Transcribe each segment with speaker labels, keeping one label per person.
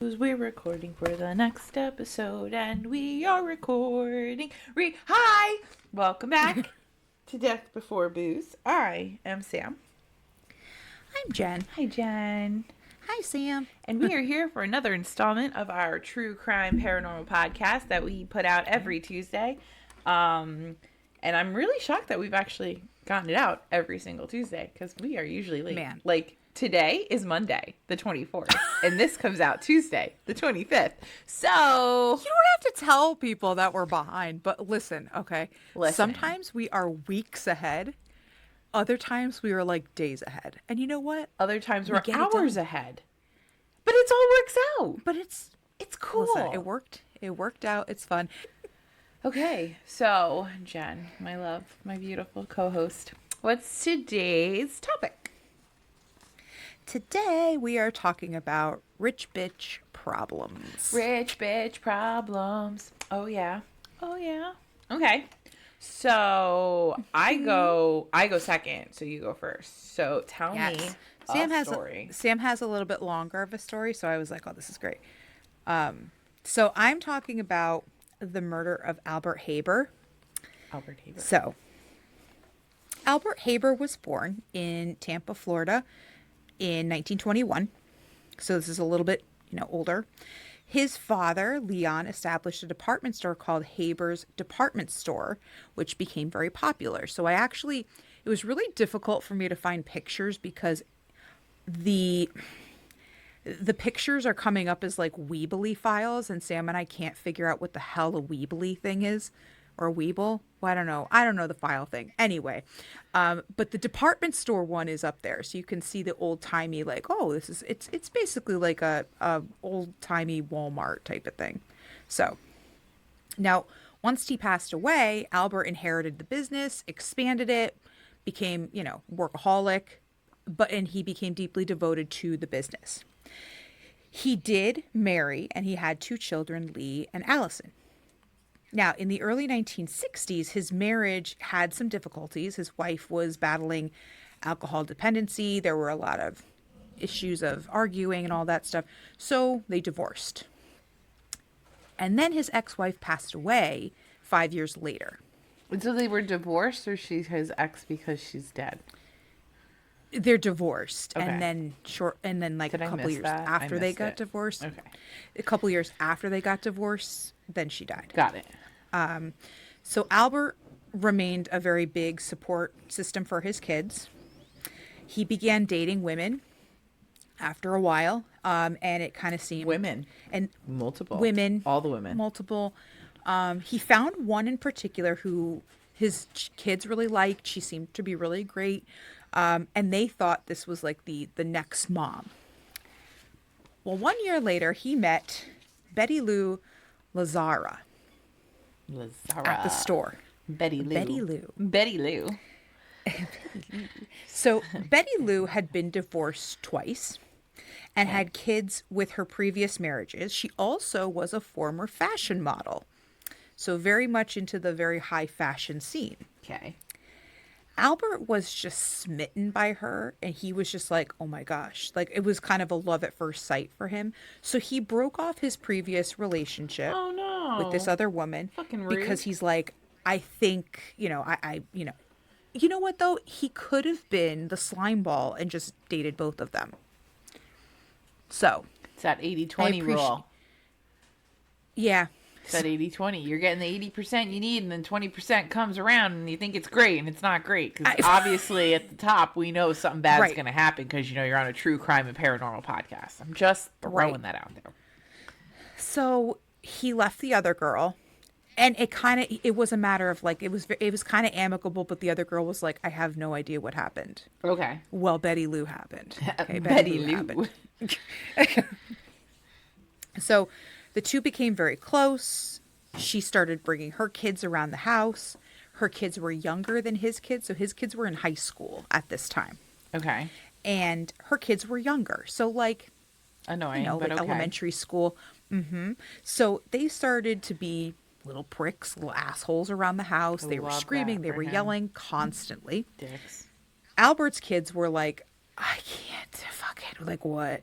Speaker 1: 'cause we're recording for the next episode, and we are recording. Hi! Welcome back to Death Before Booze. I am Sam.
Speaker 2: I'm Jen.
Speaker 1: Hi, Jen.
Speaker 2: Hi, Sam.
Speaker 1: And we are here for another installment of our true crime paranormal podcast that we put out every Tuesday. And I'm really shocked that we've actually gotten it out every single Tuesday, because we are usually late.
Speaker 2: Man.
Speaker 1: Like, today is Monday, the 24th, and this comes out Tuesday, the 25th. So
Speaker 2: You don't have to tell people that we're behind, but listen, okay? Sometimes we are weeks ahead. Other times we are like days ahead. And you know what?
Speaker 1: Other times we're hours ahead. But it all works out.
Speaker 2: But
Speaker 1: it's cool.
Speaker 2: Listen, it worked. It worked out. It's fun.
Speaker 1: Okay, so Jen, my love, my beautiful co-host, what's today's topic?
Speaker 2: Today we are talking about rich bitch problems.
Speaker 1: Rich bitch problems. Oh yeah. Oh yeah. Okay. So I go second, so you go first. So tell me a story.
Speaker 2: Sam has a little bit longer of a story, so I was like, oh, this is great. So I'm talking about the murder of Albert Haber.
Speaker 1: Albert Haber.
Speaker 2: So Albert Haber was born in Tampa, Florida in 1921. So this is a little bit, older. His father, Leon, established a department store called Haber's Department Store, which became very popular. So it was really difficult for me to find pictures because the pictures are coming up as like Weebly files, and Sam and I can't figure out what the hell a Weebly thing is, or Weeble. Well, I don't know. I don't know the file thing. Anyway, but the department store one is up there, so you can see the old timey, like, oh, it's basically like a old timey Walmart type of thing. So now, once he passed away, Albert inherited the business, expanded it, became workaholic, and he became deeply devoted to the business. He did marry, and he had 2 children, Lee and Allison. Now, in the early 1960s, his marriage had some difficulties. His wife was battling alcohol dependency. There were a lot of issues of arguing and all that stuff. So they divorced. And then his ex-wife passed away 5 years later.
Speaker 1: So they were divorced, or she's his ex because she's dead?
Speaker 2: They're divorced,
Speaker 1: okay.
Speaker 2: and then like a couple years after they got divorced.
Speaker 1: Okay.
Speaker 2: A couple years after they got divorced, then she died.
Speaker 1: Got it.
Speaker 2: So Albert remained a very big support system for his kids. He began dating women after a while, and it kind of seemed
Speaker 1: multiple
Speaker 2: women,
Speaker 1: all the women,
Speaker 2: multiple. He found one in particular who his kids really liked. She seemed to be really great. And they thought this was like the next mom. Well, 1 year later, he met Betty Lou Lazara at the store.
Speaker 1: Betty Lou.
Speaker 2: So Betty Lou had been divorced twice and had kids with her previous marriages. She also was a former fashion model. So very much into the very high fashion scene.
Speaker 1: Okay.
Speaker 2: Albert was just smitten by her, and he was just like, oh my gosh. Like, it was kind of a love at first sight for him. So he broke off his previous relationship with this other woman.
Speaker 1: Fucking rude.
Speaker 2: Because he's like, I think, you know what though? He could have been the slime ball and just dated both of them. So.
Speaker 1: It's that 80-20 rule.
Speaker 2: Yeah.
Speaker 1: It's that 80-20. You're getting the 80% you need, and then 20% comes around, and you think it's great, and it's not great. Because obviously, at the top, we know something bad's going to happen because, you're on a true crime and paranormal podcast. I'm just throwing that out there.
Speaker 2: So he left the other girl, and it was a matter of, like, it was kind of amicable, but the other girl was like, I have no idea what happened.
Speaker 1: Okay.
Speaker 2: Well, Betty Lou happened. Okay,
Speaker 1: Betty Lou
Speaker 2: happened. So the two became very close. She started bringing her kids around the house. Her kids were younger than his kids, so his kids were in high school at this time.
Speaker 1: Okay.
Speaker 2: And her kids were younger, so like,
Speaker 1: annoying,
Speaker 2: like
Speaker 1: okay.
Speaker 2: Elementary school. Mm-hmm. So they started to be little pricks, little assholes around the house. They were screaming, they were yelling constantly.
Speaker 1: Dicks.
Speaker 2: Albert's kids were like, I can't fucking, like, what?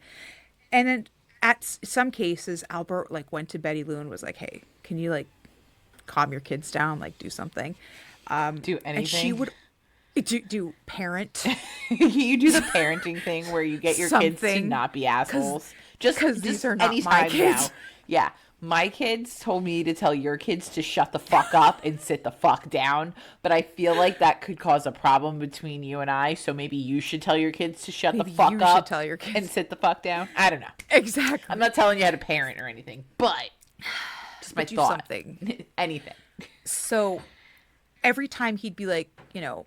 Speaker 2: And then some cases, Albert like went to Betty Lou and was like, "Hey, can you like calm your kids down, like do something?"
Speaker 1: Do anything.
Speaker 2: And she would do parent.
Speaker 1: You do the parenting thing where you get your kids to not be assholes. Just
Speaker 2: because these are not my kids.
Speaker 1: Now. Yeah. My kids told me to tell your kids to shut the fuck up and sit the fuck down, but I feel like that could cause a problem between you and I, so maybe you should tell your kids to shut the fuck up
Speaker 2: tell your kids.
Speaker 1: and sit the fuck down. I don't know.
Speaker 2: Exactly.
Speaker 1: I'm not telling you how to parent or anything, but just my thought.
Speaker 2: Something.
Speaker 1: Anything.
Speaker 2: So every time he'd be like, you know,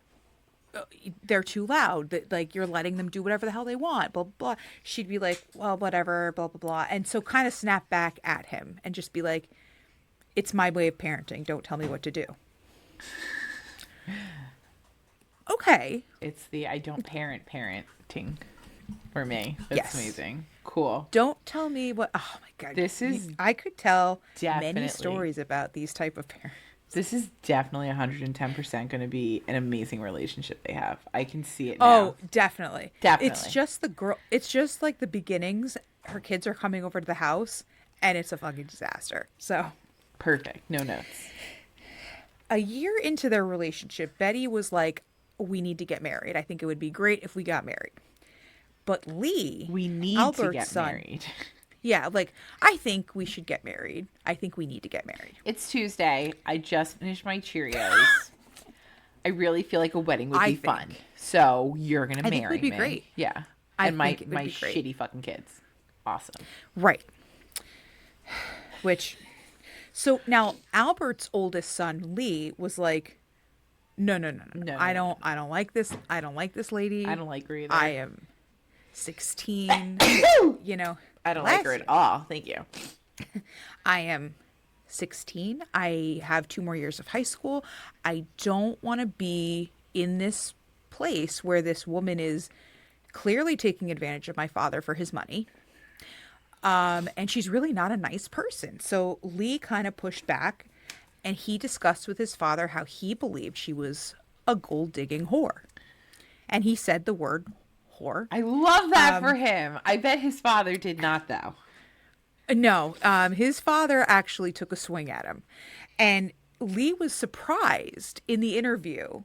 Speaker 2: they're too loud, that like you're letting them do whatever the hell they want, blah, blah, blah. She'd be like, well, whatever, blah, blah, blah. And so kind of snap back at him and just be like, it's my way of parenting. Don't tell me what to do. Okay.
Speaker 1: It's the I don't parenting for me. That's amazing. Cool.
Speaker 2: Don't tell me what. Oh my God.
Speaker 1: This is.
Speaker 2: I could tell
Speaker 1: definitely
Speaker 2: many stories about these type of parents.
Speaker 1: This is definitely 110% going to be an amazing relationship they have. I can see it now.
Speaker 2: Oh, definitely.
Speaker 1: Definitely.
Speaker 2: It's just the girl. It's just like the beginnings. Her kids are coming over to the house and it's a fucking disaster. So.
Speaker 1: Perfect. No notes.
Speaker 2: A year into their relationship, Betty was like, we need to get married. I think it would be great if we got married. But Lee,
Speaker 1: we need
Speaker 2: Albert's
Speaker 1: to get married.
Speaker 2: Yeah, like, I think we should get married. I think we need to get married.
Speaker 1: It's Tuesday. I just finished my Cheerios. I really feel like a wedding would be fun. So you're going to marry me.
Speaker 2: I think it would be great.
Speaker 1: Yeah. And my shitty fucking kids. Awesome.
Speaker 2: Right. So now Albert's oldest son, Lee, was like, no. I don't like this. I don't like this lady.
Speaker 1: I don't like her either.
Speaker 2: I am 16. You know.
Speaker 1: I don't like her at all. Thank you.
Speaker 2: I am 16. I have 2 more years of high school. I don't want to be in this place where this woman is clearly taking advantage of my father for his money. And she's really not a nice person. So Lee kind of pushed back and he discussed with his father how he believed she was a gold digging whore. And he said the word whore.
Speaker 1: I love that for him. I bet his father did not, though.
Speaker 2: No, his father actually took a swing at him. And Lee was surprised in the interview.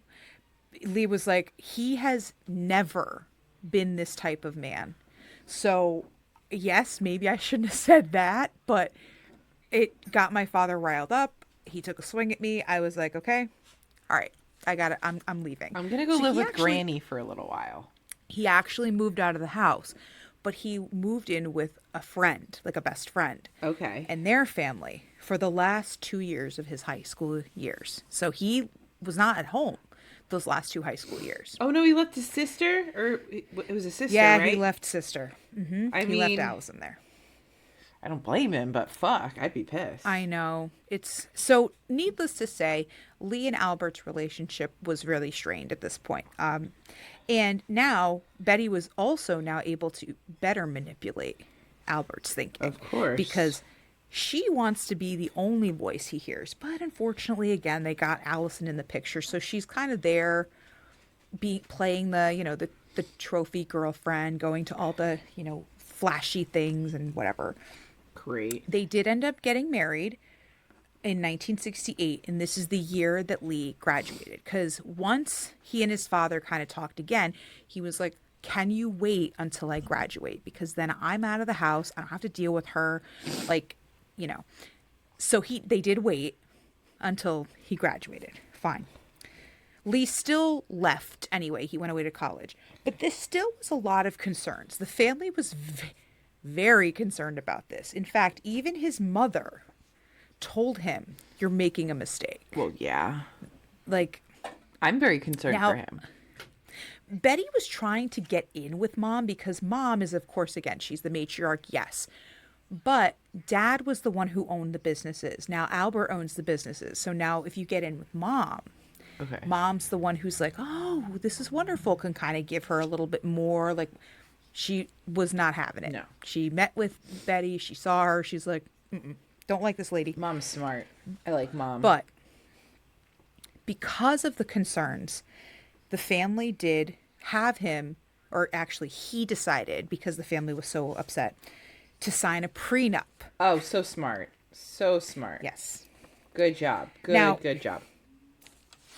Speaker 2: Lee was like, he has never been this type of man. So, yes, maybe I shouldn't have said that, but it got my father riled up. He took a swing at me. I was like, okay, all right, I got it. I'm leaving.
Speaker 1: I'm going to go live with Granny for a little while.
Speaker 2: He actually moved out of the house, but he moved in with a friend, like a best friend.
Speaker 1: Okay.
Speaker 2: And their family for the last 2 years of his high school years. So he was not at home those last 2 high school years.
Speaker 1: Oh, no, he left his sister? Or it was a sister,
Speaker 2: yeah,
Speaker 1: right?
Speaker 2: he left sister. Mm-hmm. He left Allison there.
Speaker 1: I don't blame him, but fuck, I'd be pissed.
Speaker 2: I know. So needless to say, Lee and Albert's relationship was really strained at this point. And now Betty was also now able to better manipulate Albert's thinking.
Speaker 1: Of course.
Speaker 2: Because she wants to be the only voice he hears. But unfortunately, again, they got Allison in the picture. So she's kind of there playing the trophy girlfriend, going to all the, flashy things and whatever.
Speaker 1: Great.
Speaker 2: They did end up getting married in 1968, and this is the year that Lee graduated. Because once he and his father kind of talked again, he was like, can you wait until I graduate? Because then I'm out of the house. I don't have to deal with her. So they did wait until he graduated. Fine. Lee still left anyway. He went away to college. But this still was a lot of concerns. The family was very concerned about this. In fact, even his mother told him, you're making a mistake.
Speaker 1: Well, yeah.
Speaker 2: I'm
Speaker 1: very concerned for him.
Speaker 2: Betty was trying to get in with mom because mom is, of course, again, she's the matriarch, yes. But dad was the one who owned the businesses. Now Albert owns the businesses. So now if you get in with mom,
Speaker 1: okay,
Speaker 2: mom's the one who's like, oh, this is wonderful, can kind of give her a little bit more. She was not having it.
Speaker 1: No.
Speaker 2: She met with Betty. She saw her. She's like, don't like this lady.
Speaker 1: Mom's smart. I like mom.
Speaker 2: But because of the concerns, the family did have him, or actually he decided, because the family was so upset, to sign a prenup.
Speaker 1: Oh, so smart. So smart.
Speaker 2: Yes.
Speaker 1: Good job. Good job.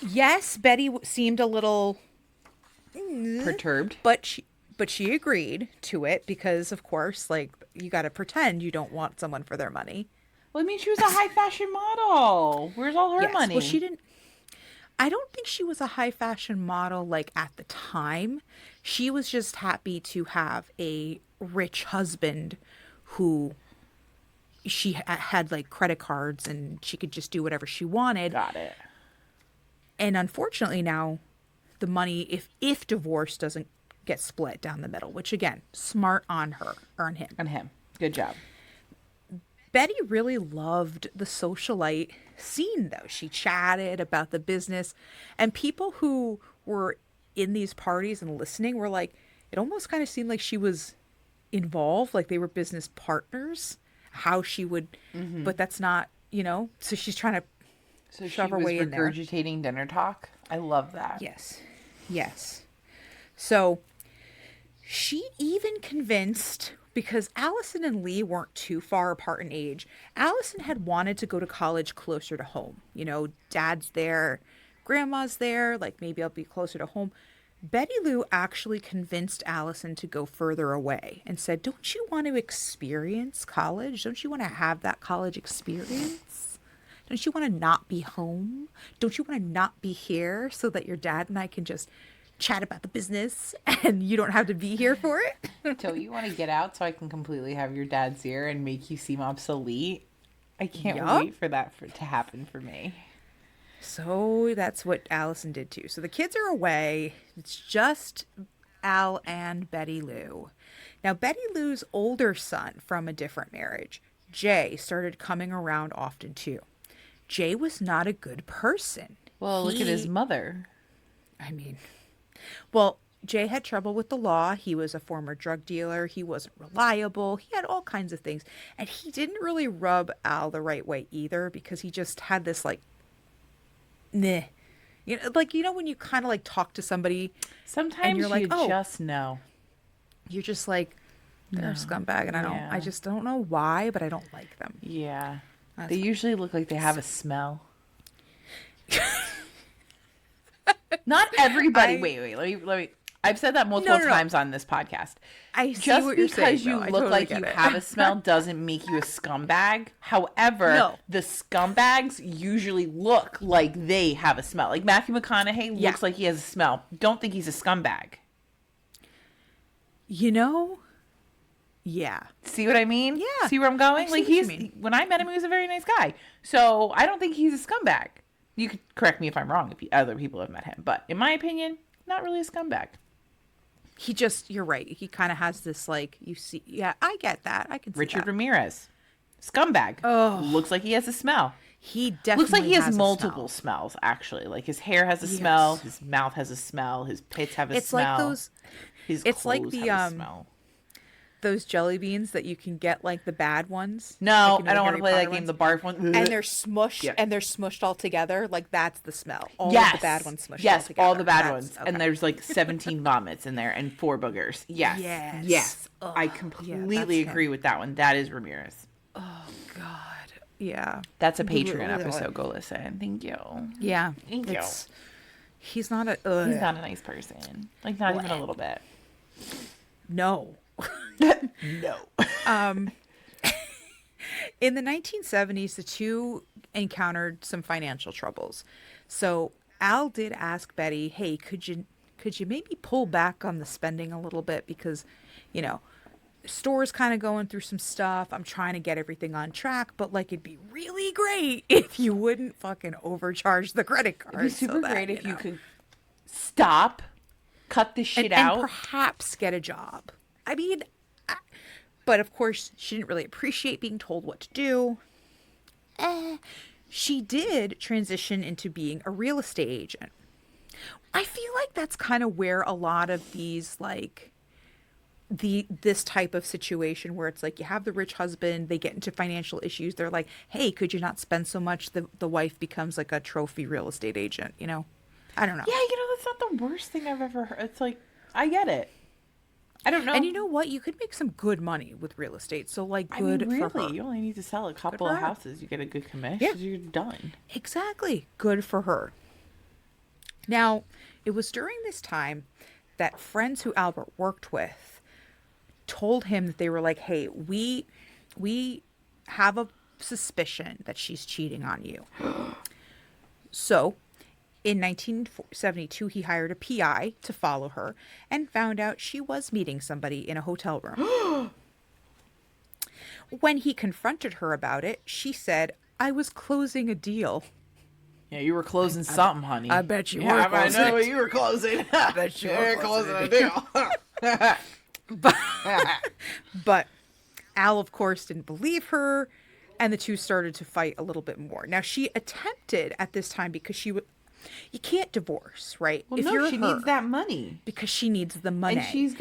Speaker 2: Yes, Betty seemed a little
Speaker 1: perturbed,
Speaker 2: but she agreed to it because, of course, like, you got to pretend you don't want someone for their money.
Speaker 1: Well, I mean, she was a high fashion model. Where's all her money?
Speaker 2: Well, she didn't. I don't think she was a high fashion model like at the time. She was just happy to have a rich husband who she had like credit cards and she could just do whatever she wanted.
Speaker 1: Got it.
Speaker 2: And unfortunately now the money, if divorce doesn't get split down the middle, which again, smart on her or on him.
Speaker 1: On him. Good job.
Speaker 2: Betty really loved the socialite scene, though. She chatted about the business, and people who were in these parties and listening were like, it almost kind of seemed like she was involved, like they were business partners, how she would, but that's not, so she's trying to shove her way in there.
Speaker 1: Regurgitating dinner talk. I love that.
Speaker 2: Yes. So she even convinced, because Allison and Lee weren't too far apart in age, Allison had wanted to go to college closer to home. Dad's there, grandma's there, like maybe I'll be closer to home. Betty Lou actually convinced Allison to go further away and said, don't you want to experience college? Don't you want to have that college experience? Don't you want to not be home? Don't you want to not be here so that your dad and I can just chat about the business and you don't have to be here for it?
Speaker 1: Don't you want to get out so I can completely have your dad's ear and make you seem obsolete? I can't wait for that to happen for me.
Speaker 2: So that's what Allison did too. So the kids are away. It's just Al and Betty Lou. Now, Betty Lou's older son from a different marriage, Jay, started coming around often too. Jay was not a good person.
Speaker 1: Well, look at his mother.
Speaker 2: I mean, well, Jay had trouble with the law. He was a former drug dealer. He wasn't reliable. He had all kinds of things. And he didn't really rub Al the right way either, because he just had this like, nah. When you kind of like talk to somebody.
Speaker 1: Sometimes
Speaker 2: and you're like,
Speaker 1: just know.
Speaker 2: You're just like, they're a scumbag. And I just don't know why, but I don't like them.
Speaker 1: Yeah. They usually look like they have a smell. Not everybody. Wait. Let me. I've said that multiple times on this podcast.
Speaker 2: I see what you're saying.
Speaker 1: Just because you look like you have a smell doesn't make you a scumbag. However, the scumbags usually look like they have a smell. Like Matthew McConaughey looks like he has a smell. Don't think he's a scumbag.
Speaker 2: Yeah.
Speaker 1: See what I mean?
Speaker 2: Yeah.
Speaker 1: See where I'm going? Like when I met him, he was a very nice guy. So I don't think he's a scumbag. You could correct me if I'm wrong, if other people have met him. But in my opinion, not really a scumbag.
Speaker 2: You're right. He kind of has this, like, I get that. I can see
Speaker 1: Richard
Speaker 2: that.
Speaker 1: Ramirez. Scumbag.
Speaker 2: Oh.
Speaker 1: Looks like he has a smell.
Speaker 2: He definitely
Speaker 1: looks like he has multiple
Speaker 2: smell.
Speaker 1: smells, actually. Like his hair has a smell, his mouth has a smell, his pits have a smell. His clothes have a smell.
Speaker 2: Those jelly beans that you can get, like the bad ones.
Speaker 1: No, I don't want to play that game, the barf one.
Speaker 2: And they're smushed, and they're smushed all together. Like, that's the smell. All of the bad ones smushed all together.
Speaker 1: Yes, all the bad ones. Okay. And there's like 17 vomits in there and 4 boogers. Yes. Ugh, I completely agree with that one. That is Ramirez.
Speaker 2: Oh, God. Yeah.
Speaker 1: That's a Patreon episode. Go listen. Thank you.
Speaker 2: Yeah.
Speaker 1: Thank you.
Speaker 2: He's not a
Speaker 1: nice person. Like, not even a little bit.
Speaker 2: No.
Speaker 1: No.
Speaker 2: In the 1970s, the two encountered some financial troubles. So Al did ask Betty, hey, could you maybe pull back on the spending a little bit? Because, the store's kind of going through some stuff. I'm trying to get everything on track, but like, it'd be really great if you wouldn't fucking overcharge the credit card.
Speaker 1: It'd be super great if you could stop, cut this shit out.
Speaker 2: And perhaps get a job. I mean, but of course, she didn't really appreciate being told what to do. She did transition into being a real estate agent. I feel like that's kind of where a lot of these, like, this type of situation where it's like you have the rich husband, they get into financial issues. They're like, hey, could you not spend so much? The wife becomes like a trophy real estate agent, I don't know.
Speaker 1: Yeah, that's not the worst thing I've ever heard. It's like, I get it. I don't know.
Speaker 2: And you know what? You could make some good money with real estate. So, like, good
Speaker 1: really,
Speaker 2: for her.
Speaker 1: you only need to sell a couple of houses. You get a good commission.
Speaker 2: Yeah.
Speaker 1: You're done.
Speaker 2: Exactly. Good for her. Now, it was during this time that friends who Albert worked with told him that they were like, hey, we have a suspicion that she's cheating on you. So, in 1972, he hired a PI to follow her and found out she was meeting somebody in a hotel room. When he confronted her about it, she said, I was closing a deal.
Speaker 1: Yeah, you were closing something, honey.
Speaker 2: I bet you were.
Speaker 1: I know what you were closing.
Speaker 2: I bet you were
Speaker 1: closing a deal.
Speaker 2: But Al, of course, didn't believe her, and the two started to fight a little bit more. Now, she attempted at this time because you can't divorce, right?
Speaker 1: Well, no, she needs that money.
Speaker 2: Because she needs the money.
Speaker 1: And she's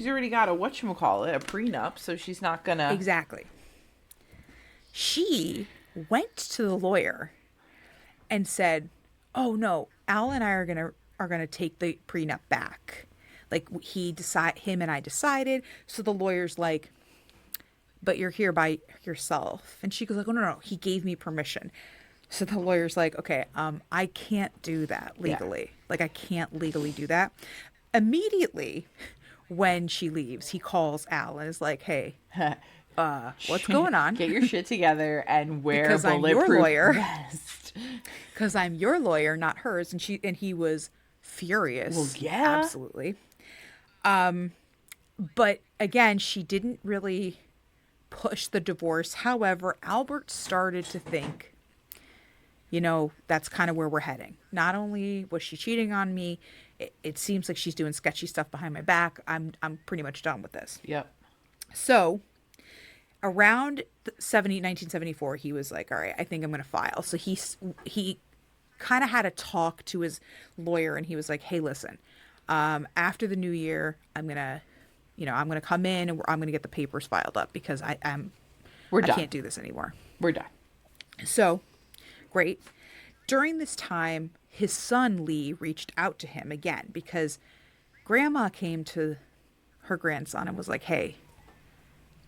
Speaker 1: already got a whatchamacallit, a prenup, so she's not gonna.
Speaker 2: Exactly. She went to the lawyer and said, oh no, Al and I are gonna take the prenup back. Like, him and I decided. So the lawyer's like, but you're here by yourself. And she goes like, oh no, he gave me permission. So the lawyer's like, okay, I can't do that legally. Yeah. Like, I can't legally do that. Immediately when she leaves, he calls Al and is like, hey, what's going on?
Speaker 1: Get your shit together and wear
Speaker 2: because
Speaker 1: a bulletproof
Speaker 2: I'm your lawyer.
Speaker 1: vest.
Speaker 2: Because I'm your lawyer, not hers. And he was furious.
Speaker 1: Well, yeah.
Speaker 2: Absolutely. But again, she didn't really push the divorce. However, Albert started to think, that's kind of where we're heading. Not only was she cheating on me, it seems like she's doing sketchy stuff behind my back. I'm pretty much done with this.
Speaker 1: Yep.
Speaker 2: So around 1974, he was like, all right, I think I'm going to file. So he kind of had a talk to his lawyer, and he was like, hey, listen, after the new year, I'm going to come in and I'm going to get the papers filed up because I can't do this anymore.
Speaker 1: We're done.
Speaker 2: So great. During this time, his son Lee reached out to him again because grandma came to her grandson and was like, hey,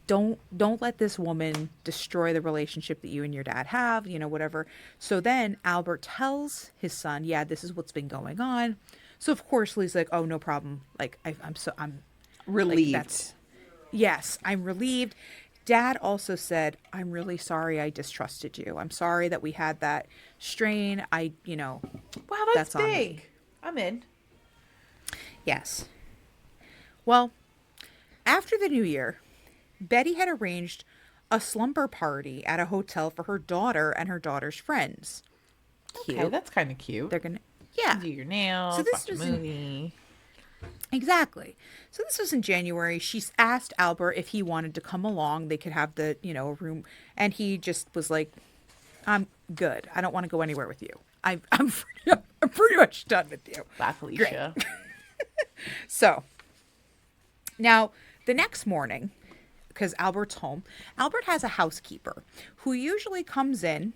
Speaker 2: don't let this woman destroy the relationship that you and your dad have, whatever. So then Albert tells his son, yeah, this is what's been going on. So of course Lee's like, oh, no problem. Like, I'm
Speaker 1: relieved.
Speaker 2: Like, yes, I'm relieved. Dad also said, I'm really sorry I distrusted you. I'm sorry that we had that strain.
Speaker 1: Wow, that's big. I'm in.
Speaker 2: Yes. Well, after the new year, Betty had arranged a slumber party at a hotel for her daughter and her daughter's friends.
Speaker 1: Cute. Okay, that's kind of cute.
Speaker 2: They're gonna, do
Speaker 1: your nails. So this was movie.
Speaker 2: Exactly. So this was in January. She's asked Albert if he wanted to come along. They could have the, room. And he just was like, I'm good. I don't want to go anywhere with you. I'm pretty much done with you.
Speaker 1: Bye, Felicia.
Speaker 2: So now the next morning, because Albert's home, Albert has a housekeeper who usually comes in,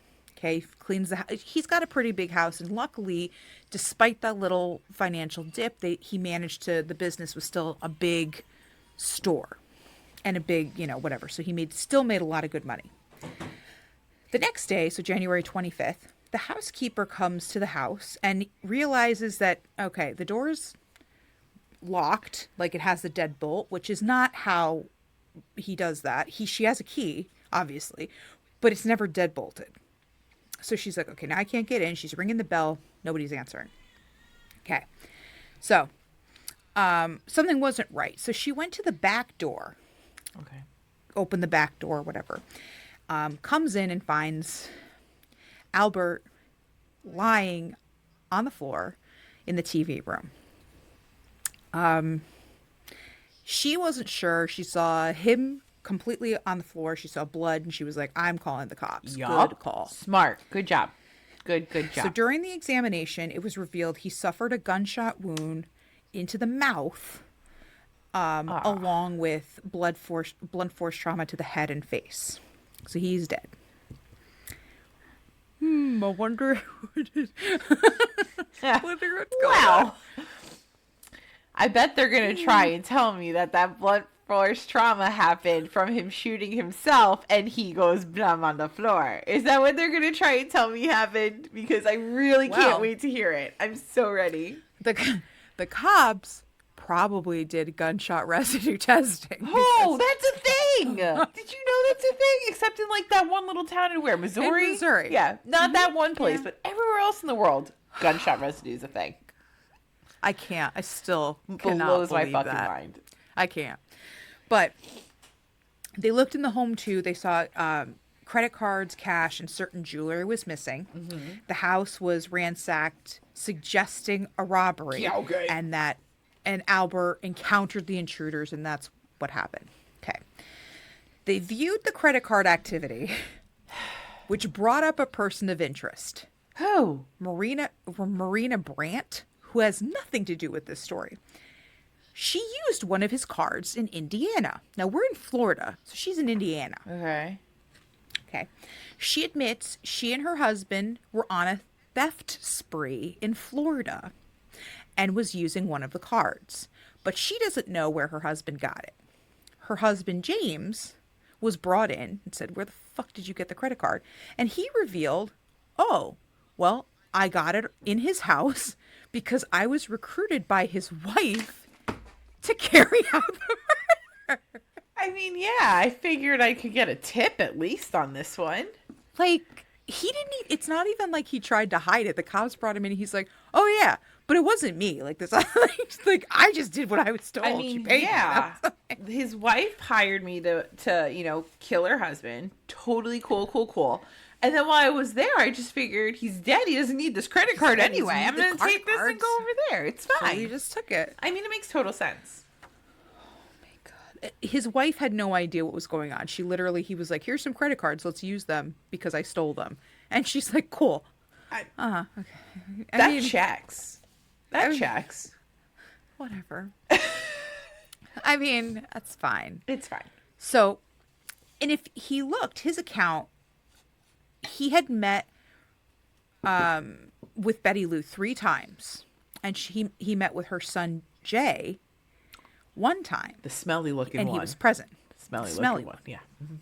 Speaker 2: cleans the house. He's got a pretty big house, and luckily, despite that little financial dip, the business was still a big store and a big, whatever. So he still made a lot of good money. The next day, so January 25th, the housekeeper comes to the house and realizes that, okay, the door's locked, like it has the deadbolt, which is not how he does that. She has a key, obviously, but it's never deadbolted. So she's like, okay, now I can't get in. She's ringing the bell. Nobody's answering. Okay. So, something wasn't right. So she went to the back door.
Speaker 1: Okay.
Speaker 2: Opened the back door, whatever. Comes in and finds Albert lying on the floor in the TV room. She wasn't sure. She saw him completely on the floor. She saw blood, and she was like, I'm calling the cops.
Speaker 1: Yup.
Speaker 2: Good call.
Speaker 1: Smart. Good job. Good job.
Speaker 2: So during the examination, it was revealed he suffered a gunshot wound into the mouth, along with blunt force trauma to the head and face. So he's dead. I wonder what's going on.
Speaker 1: I bet they're going to try and tell me that blunt force trauma happened from him shooting himself and he goes numb on the floor. Is that what they're going to try and tell me happened? Because I really can't wait to hear it. I'm so ready.
Speaker 2: The cops probably did gunshot residue testing.
Speaker 1: Oh, that's a thing. Did you know that's a thing? Except in like that one little town in where? Missouri?
Speaker 2: In Missouri.
Speaker 1: Yeah, not that one place, but everywhere else in the world, gunshot residue is a thing.
Speaker 2: I can't. I still cannot
Speaker 1: blows my
Speaker 2: believe
Speaker 1: fucking
Speaker 2: that.
Speaker 1: mind.
Speaker 2: I can't. But they looked in the home too. They saw credit cards, cash, and certain jewelry was missing. Mm-hmm. The house was ransacked, suggesting a robbery.
Speaker 1: Yeah, okay.
Speaker 2: And Albert encountered the intruders, and that's what happened. Okay. They viewed the credit card activity, which brought up a person of interest.
Speaker 1: Who?
Speaker 2: Marina Brandt, who has nothing to do with this story. She used one of his cards in Indiana. Now, we're in Florida, so she's in Indiana. Okay. She admits she and her husband were on a theft spree in Florida and was using one of the cards. But she doesn't know where her husband got it. Her husband, James, was brought in and said, "Where the fuck did you get the credit card?" And he revealed, "Oh, well, I got it in his house because I was recruited by his wife to carry out the murder."
Speaker 1: I mean, yeah, I figured I could get a tip at least on this one.
Speaker 2: Like, he didn't even, it's not even like he tried to hide it. The cops brought him in and he's like, "Oh yeah, but it wasn't me. Like this, like I just did what I was told."
Speaker 1: I mean, yeah, his wife hired me to kill her husband. Totally cool. And then while I was there, I just figured he's dead. He doesn't need this credit card anyway. I'm going to take this and go over there. It's fine.
Speaker 2: So he just took it.
Speaker 1: I mean, it makes total sense.
Speaker 2: His wife had no idea what was going on. He was like, "Here's some credit cards. Let's use them because I stole them." And she's like, "Cool." Okay.
Speaker 1: That checks. That checks.
Speaker 2: Whatever. I mean, that's fine.
Speaker 1: It's fine.
Speaker 2: So, and if he looked, his account, he had met with Betty Lou 3 times. And he met with her son, Jay, 1 time.
Speaker 1: The smelly looking one.
Speaker 2: And he was present.
Speaker 1: Smelly looking one. Yeah.
Speaker 2: Mm-hmm.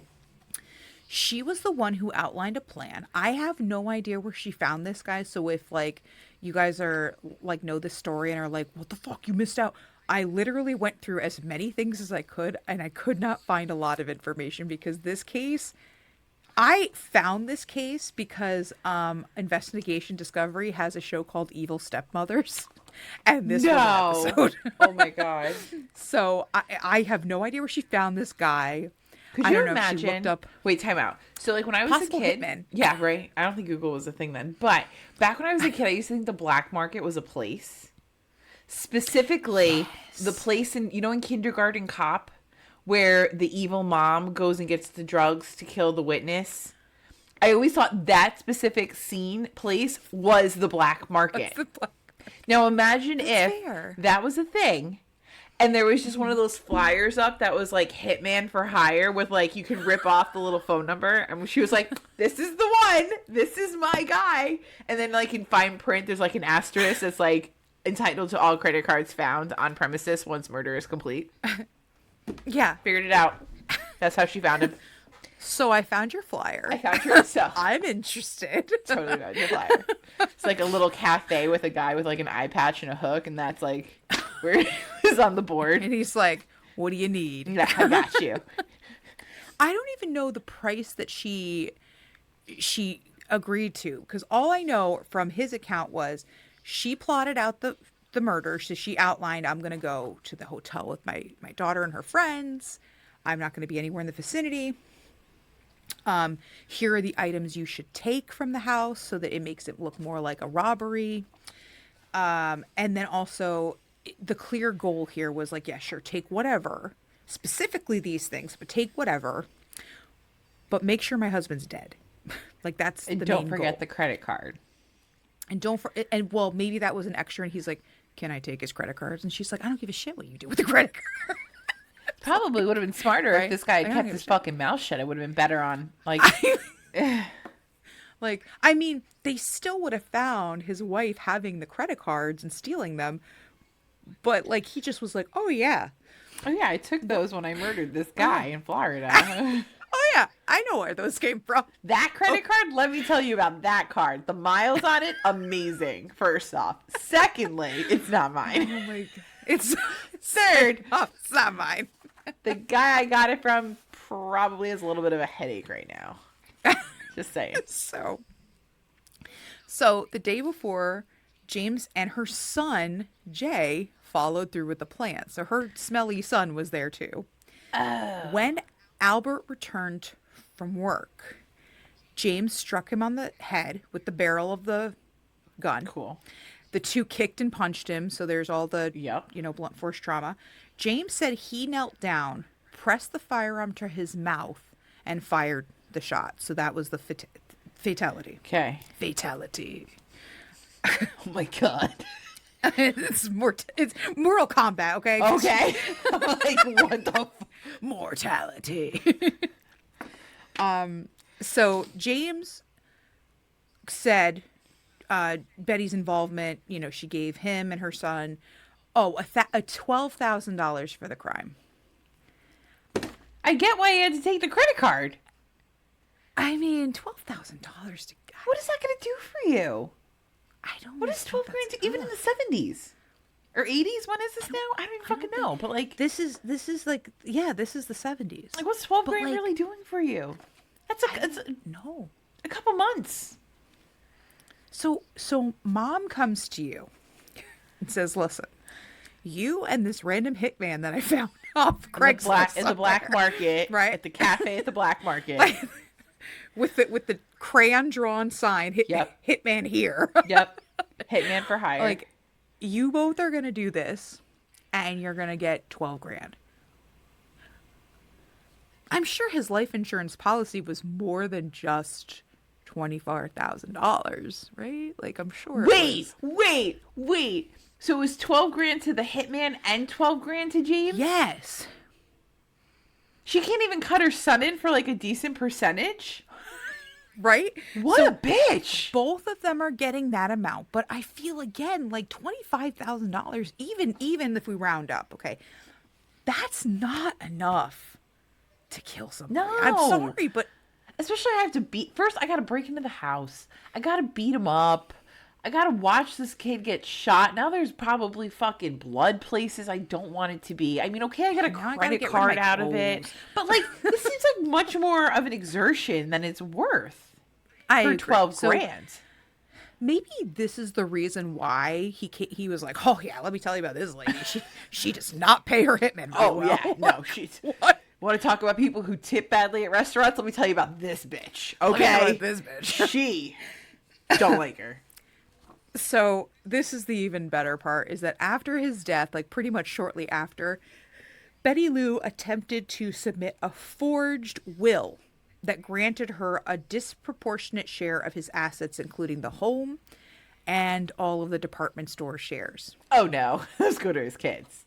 Speaker 2: She was the one who outlined a plan. I have no idea where she found this, guys. So if like you guys are like know this story and are like, "What the fuck, you missed out." I literally went through as many things as I could, and I could not find a lot of information because this case, I found this case because Investigation Discovery has a show called Evil Stepmothers. And this was an episode.
Speaker 1: Oh my God.
Speaker 2: So I have no idea where she found this guy.
Speaker 1: Could you imagine? She looked up... Wait, time out. So like when I was a kid, hitman. Yeah, right. I don't think Google was a thing then. But back when I was a kid, I used to think the black market was a place. Specifically, the place in Kindergarten Cop, where the evil mom goes and gets the drugs to kill the witness. I always thought that specific place was the black market. Now imagine if that was a thing. And there was just one of those flyers up that was like Hitman for Hire with like you could rip off the little phone number. And she was like, "This is the one. This is my guy." And then like in fine print, there's like an asterisk that's like entitled to all credit cards found on premises once murder is complete.
Speaker 2: Yeah.
Speaker 1: Figured it out. That's how she found him.
Speaker 2: So I found your flyer.
Speaker 1: I found your stuff.
Speaker 2: I'm interested.
Speaker 1: Totally found your flyer. It's like a little cafe with a guy with like an eye patch and a hook, and that's like where he was on the board.
Speaker 2: And he's like, "What do you need?"
Speaker 1: Yeah, I got you.
Speaker 2: I don't even know the price that she agreed to, because all I know from his account was she plotted out the murder. So she outlined, "I'm going to go to the hotel with my daughter and her friends. I'm not going to be anywhere in the vicinity. Here are the items you should take from the house so that it makes it look more like a robbery." And then also the clear goal here was like, "Yeah, sure, take whatever, specifically these things, but take whatever, but make sure my husband's dead." Like that's the main goal. And
Speaker 1: don't forget the credit card.
Speaker 2: And well, maybe that was an extra. And he's like, "Can I take his credit cards?" And she's like, "I don't give a shit what you do with the credit card."
Speaker 1: Probably would have been smarter if this guy had kept his fucking mouth shut. It would have been better on like
Speaker 2: like, I mean, they still would have found his wife having the credit cards and stealing them, But, like, he just was like, oh, yeah.
Speaker 1: Oh, yeah, I took those when I murdered this guy in Florida.
Speaker 2: Oh, yeah. I know where those came from.
Speaker 1: That credit card, let me tell you about that card. The miles on it, amazing, first off. Secondly, it's not mine.
Speaker 2: Oh, my God. It's
Speaker 1: Third,
Speaker 2: it's not mine.
Speaker 1: The guy I got it from probably has a little bit of a headache right now. Just saying.
Speaker 2: So the day before, James and her son, Jay, followed through with the plan. So her smelly son was there too.
Speaker 1: Oh.
Speaker 2: When Albert returned from work, James struck him on the head with the barrel of the gun.
Speaker 1: Cool.
Speaker 2: The two kicked and punched him, so there's all the,
Speaker 1: Yep.
Speaker 2: blunt force trauma. James said he knelt down, pressed the firearm to his mouth, and fired the shot. So that was the fatality.
Speaker 1: Okay.
Speaker 2: Fatality.
Speaker 1: Oh my God.
Speaker 2: It's Mortal Kombat, okay?
Speaker 1: Okay. Like, what the
Speaker 2: Mortality. So James said Betty's involvement, she gave him and her son, $12,000 for the crime.
Speaker 1: I get why you had to take the credit card.
Speaker 2: I mean, $12,000 to...
Speaker 1: What is that going to do for you?
Speaker 2: I don't know.
Speaker 1: What is 12 grand to, even in the 70s? Or 80s? When is this now? I don't even fucking know. But like...
Speaker 2: This is like, yeah, this is the 70s.
Speaker 1: Like, what's 12 grand
Speaker 2: like,
Speaker 1: really doing for you? It's
Speaker 2: no.
Speaker 1: a couple months.
Speaker 2: So mom comes to you and says, listen, you and this random hitman that I found off Craigslist
Speaker 1: in the black market,
Speaker 2: right?
Speaker 1: At the cafe at the black market,
Speaker 2: with the crayon drawn sign, hitman here.
Speaker 1: Yep, hitman for hire.
Speaker 2: Like, you both are gonna do this, and you're gonna get 12 grand. I'm sure his life insurance policy was more than just $24,000, right? Like, I'm sure.
Speaker 1: Wait. So it was 12 grand to the hitman and 12 grand to James?
Speaker 2: Yes.
Speaker 1: She can't even cut her son in for like a decent percentage?
Speaker 2: Right?
Speaker 1: What a bitch.
Speaker 2: Both of them are getting that amount, but I feel again like $25,000, even if we round up, okay, that's not enough to kill somebody.
Speaker 1: No.
Speaker 2: I'm sorry, but
Speaker 1: especially I got to break into the house. I got to beat him up. I got to watch this kid get shot. Now there's probably fucking blood places I don't want it to be. I mean, okay, I got a credit card out of it. But like, this seems like much more of an exertion than it's worth. For 12 grand.
Speaker 2: Maybe this is the reason why he was like, oh yeah, let me tell you about this lady. She does not pay her hitman.
Speaker 1: Yeah, no, she's... What? Want to talk about people who tip badly at restaurants? Let me tell you about this bitch. Okay,
Speaker 2: this bitch.
Speaker 1: She don't like her.
Speaker 2: So this is the even better part, is that after his death, like pretty much shortly after, Betty Lou attempted to submit a forged will that granted her a disproportionate share of his assets, including the home and all of the department store shares.
Speaker 1: Oh no, let's go to his kids.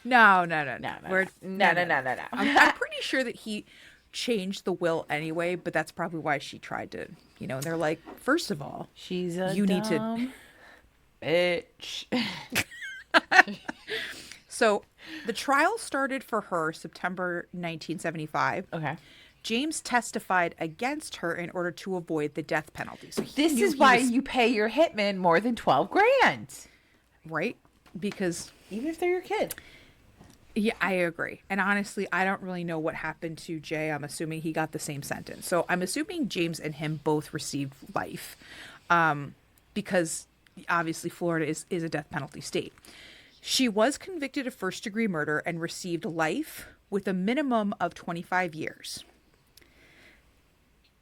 Speaker 2: No.
Speaker 1: No.
Speaker 2: I'm pretty sure that he changed the will anyway, but that's probably why she tried to, and they're like, first of all,
Speaker 1: she's a
Speaker 2: you need
Speaker 1: to bitch.
Speaker 2: So the trial started for her September 1975.
Speaker 1: Okay.
Speaker 2: James testified against her in order to avoid the death penalty. So
Speaker 1: this is why you pay your hitman more than 12 grand.
Speaker 2: Right? Because
Speaker 1: even if they're your kid.
Speaker 2: Yeah, I agree. And honestly, I don't really know what happened to Jay. I'm assuming he got the same sentence. So I'm assuming James and him both received life, because obviously Florida is a death penalty state. She was convicted of first-degree murder and received life with a minimum of 25 years.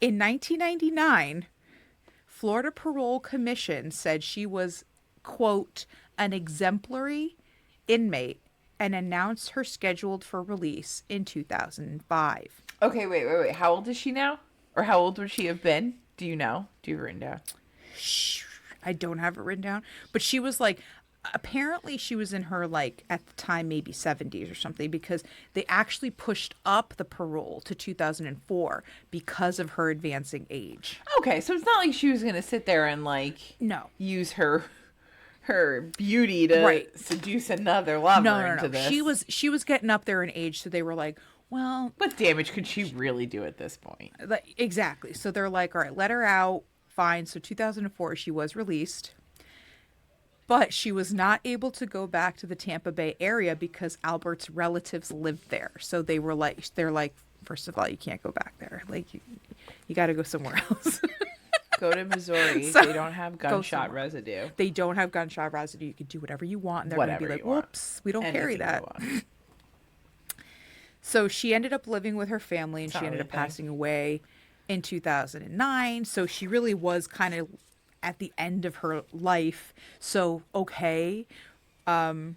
Speaker 2: In 1999, Florida Parole Commission said she was, quote, an exemplary inmate, and announced her scheduled for release in 2005.
Speaker 1: Okay, wait. How old is she now? Or how old would she have been? Do you know? Do you have it written down?
Speaker 2: I don't have it written down. But she was like, apparently she was in her, like, at the time, maybe 70s or something, because they actually pushed up the parole to 2004 because of her advancing age.
Speaker 1: Okay, so it's not like she was going to sit there and, like,
Speaker 2: no,
Speaker 1: use her her beauty to seduce another lover into this.
Speaker 2: She was getting up there in age, so they were like, well,
Speaker 1: what damage could she really do at this point?
Speaker 2: Exactly. So they're like, all right, let her out. Fine. So 2004, she was released. But she was not able to go back to the Tampa Bay area because Albert's relatives lived there. So they're like, first of all, you can't go back there. Like, you got to go somewhere else.
Speaker 1: Go to Missouri. So they don't have gunshot residue.
Speaker 2: They don't have gunshot residue. You can do whatever you want. And they're going to be like, whoops, we don't carry that. So she ended up living with her family, and she ended up passing away in 2009. So she really was kind of at the end of her life. So, okay. But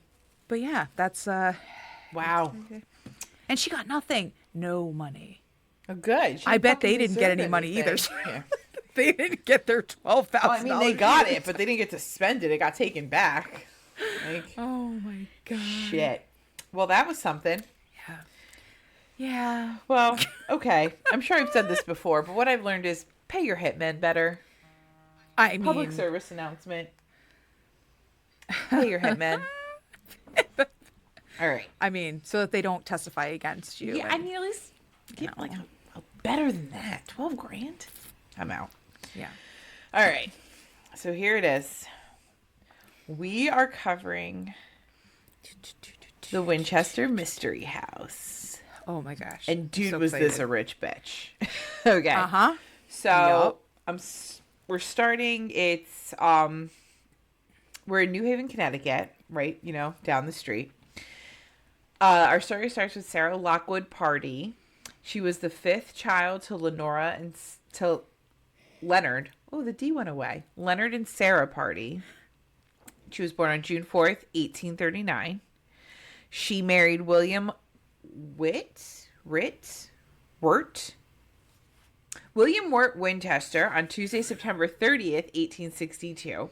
Speaker 2: yeah, that's...
Speaker 1: wow.
Speaker 2: And she got nothing. No money.
Speaker 1: Oh, good.
Speaker 2: I bet they didn't get any money either. They didn't get their $12,000.
Speaker 1: Well, I mean, they got it, but they didn't get to spend it. It got taken back. Like,
Speaker 2: oh, my God.
Speaker 1: Shit. Well, that was something.
Speaker 2: Yeah.
Speaker 1: Well, okay. I'm sure I've said this before, but what I've learned is pay your hitmen better.
Speaker 2: I mean...
Speaker 1: Public service announcement. Pay your hitmen. All right.
Speaker 2: I mean, so that they don't testify against you.
Speaker 1: Yeah, I mean, at least get like a better than that. 12 grand? I'm out.
Speaker 2: Yeah.
Speaker 1: All right. So here it is. We are covering the Winchester Mystery House.
Speaker 2: Oh my gosh.
Speaker 1: And dude,
Speaker 2: so
Speaker 1: was
Speaker 2: excited.
Speaker 1: this a rich bitch. Okay.
Speaker 2: Uh-huh.
Speaker 1: So we're starting, it's we're in New Haven, Connecticut, right? You know, down the street. Our story starts with Sarah Lockwood Pardee. She was the fifth child to Lenora and to Leonard. Oh, the D went away. Leonard and Sarah Pardee. She was born on June 4th, 1839. She married William William Wirt Winchester on Tuesday, September 30th, 1862.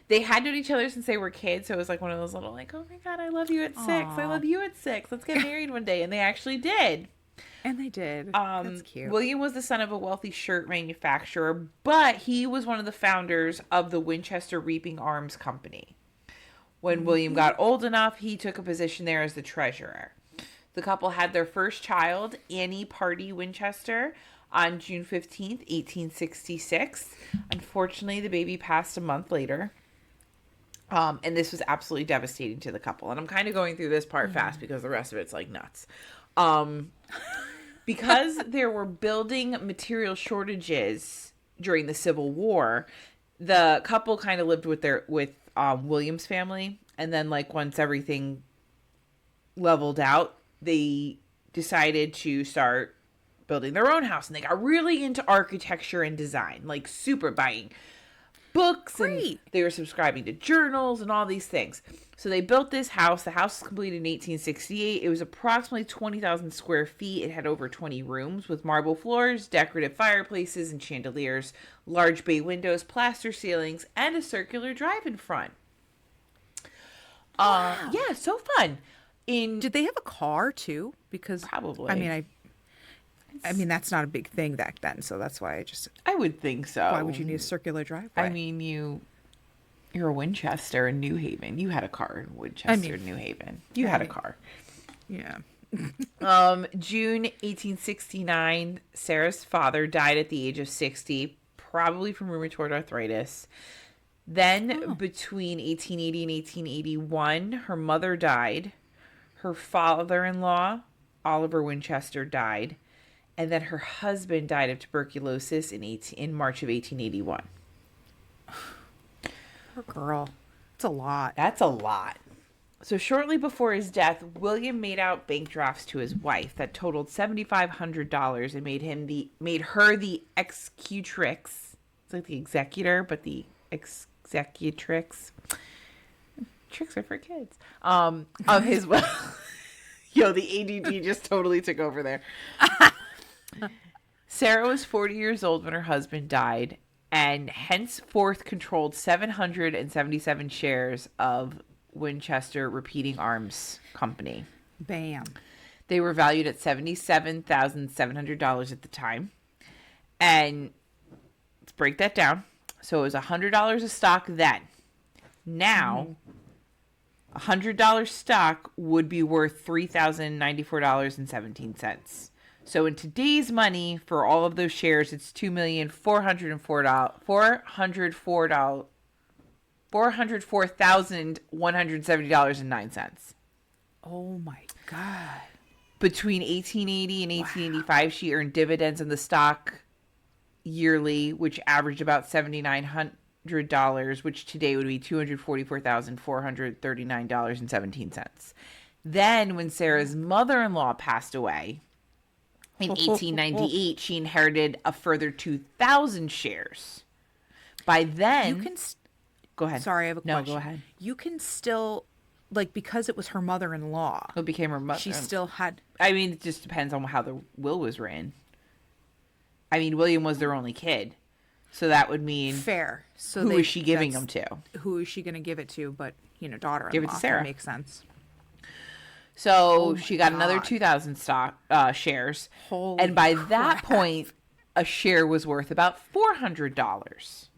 Speaker 1: They had known each other since they were kids, so it was like one of those little like, oh my God, I love you at 6. I love you at 6. Let's get married one day. And they actually did.
Speaker 2: And they did. That's cute.
Speaker 1: William was the son of a wealthy shirt manufacturer, but he was one of the founders of the Winchester Reaping Arms Company. When William got old enough, he took a position there as the treasurer. The couple had their first child, Annie Pardee Winchester, on June 15th, 1866. Unfortunately, the baby passed a month later. And this was absolutely devastating to the couple. And I'm kind of going through this part fast because the rest of it's like nuts. Because there were building material shortages during the Civil War, the couple kind of lived with William's family. And then like once everything leveled out, they decided to start building their own house, and they got really into architecture and design, like super buying books. Great. And they were subscribing to journals and all these things. So they built this house. The house was completed in 1868. It was approximately 20,000 square feet. It had over 20 rooms with marble floors, decorative fireplaces and chandeliers, large bay windows, plaster ceilings, and a circular drive in front.
Speaker 2: Wow.
Speaker 1: Yeah, so fun.
Speaker 2: Did they have a car too? Because
Speaker 1: probably.
Speaker 2: I mean, that's not a big thing back then, so that's why
Speaker 1: I would think so.
Speaker 2: Why would you need a circular driveway?
Speaker 1: I mean, you're a Winchester in New Haven. You had a car in Winchester, New Haven. You had a car.
Speaker 2: Yeah.
Speaker 1: June 1869, Sarah's father died at the age of 60, probably from rheumatoid arthritis. Then between 1880 and 1881, her mother died. Her father-in-law, Oliver Winchester, died. And then her husband died of tuberculosis in March of 1881.
Speaker 2: Poor girl. That's a lot.
Speaker 1: That's a lot. So shortly before his death, William made out bank drafts to his wife that totaled $7,500 and made her the executrix. It's like the executor, but the executrix. Tricks are for kids. Of his wealth. Yo, the ADD just totally took over there. Sarah was 40 years old when her husband died, and henceforth controlled 777 shares of Winchester Repeating Arms Company.
Speaker 2: Bam.
Speaker 1: They were valued at $77,700 at the time. And let's break that down. So it was $100 a stock then. Now, $100 stock would be worth $3,094.17. So in today's money, for all of those shares, it's $404,170.09.
Speaker 2: Oh my God.
Speaker 1: Between 1880 and 1885, she earned dividends on the stock yearly, which averaged about $7,900, which today would be $244,439.17. Then, when Sarah's mother-in-law passed away in 1898, she inherited a further 2,000 shares. By then, go ahead.
Speaker 2: Sorry, I have a question.
Speaker 1: No, go ahead.
Speaker 2: You can still, like, because it was her mother-in-law.
Speaker 1: It became her mother.
Speaker 2: She still had.
Speaker 1: I mean, it just depends on how the will was written. I mean, William was their only kid, so that would mean
Speaker 2: fair. So
Speaker 1: who is she giving them to?
Speaker 2: Who is she going to give it to? But daughter-in-law.
Speaker 1: Give it to Sarah.
Speaker 2: That makes sense.
Speaker 1: So she got another 2,000 stock shares, and by that point, a share was worth about $400,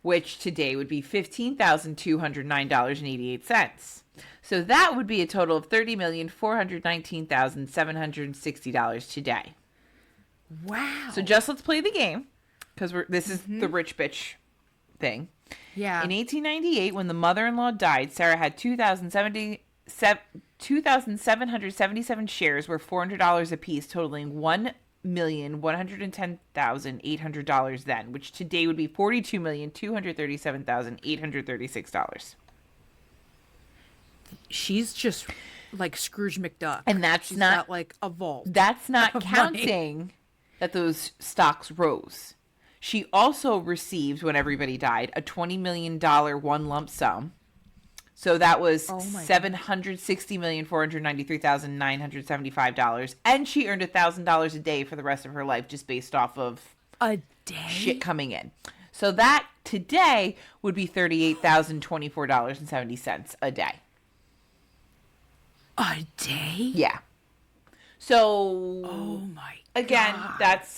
Speaker 1: which today would be $15,209.88. So that would be a total of $30,419,760 today.
Speaker 2: Wow.
Speaker 1: So just let's play the game, because this is the rich bitch thing.
Speaker 2: Yeah.
Speaker 1: In 1898, when the mother-in-law died, Sarah had 2,777 shares worth $400 apiece, totaling $1,110,800 then, which today would be $42,237,836.
Speaker 2: She's just like Scrooge McDuck.
Speaker 1: And
Speaker 2: She's got like a vault.
Speaker 1: That's not counting that those stocks rose. She also received, when everybody died, a $20 million one lump sum. So that was $760,493,975. And she earned $1,000 a day for the rest of her life, just based off of
Speaker 2: a day
Speaker 1: shit coming in. So that today would be $38,024.70 a day.
Speaker 2: A day?
Speaker 1: Yeah. So,
Speaker 2: oh my
Speaker 1: again,
Speaker 2: God.
Speaker 1: that's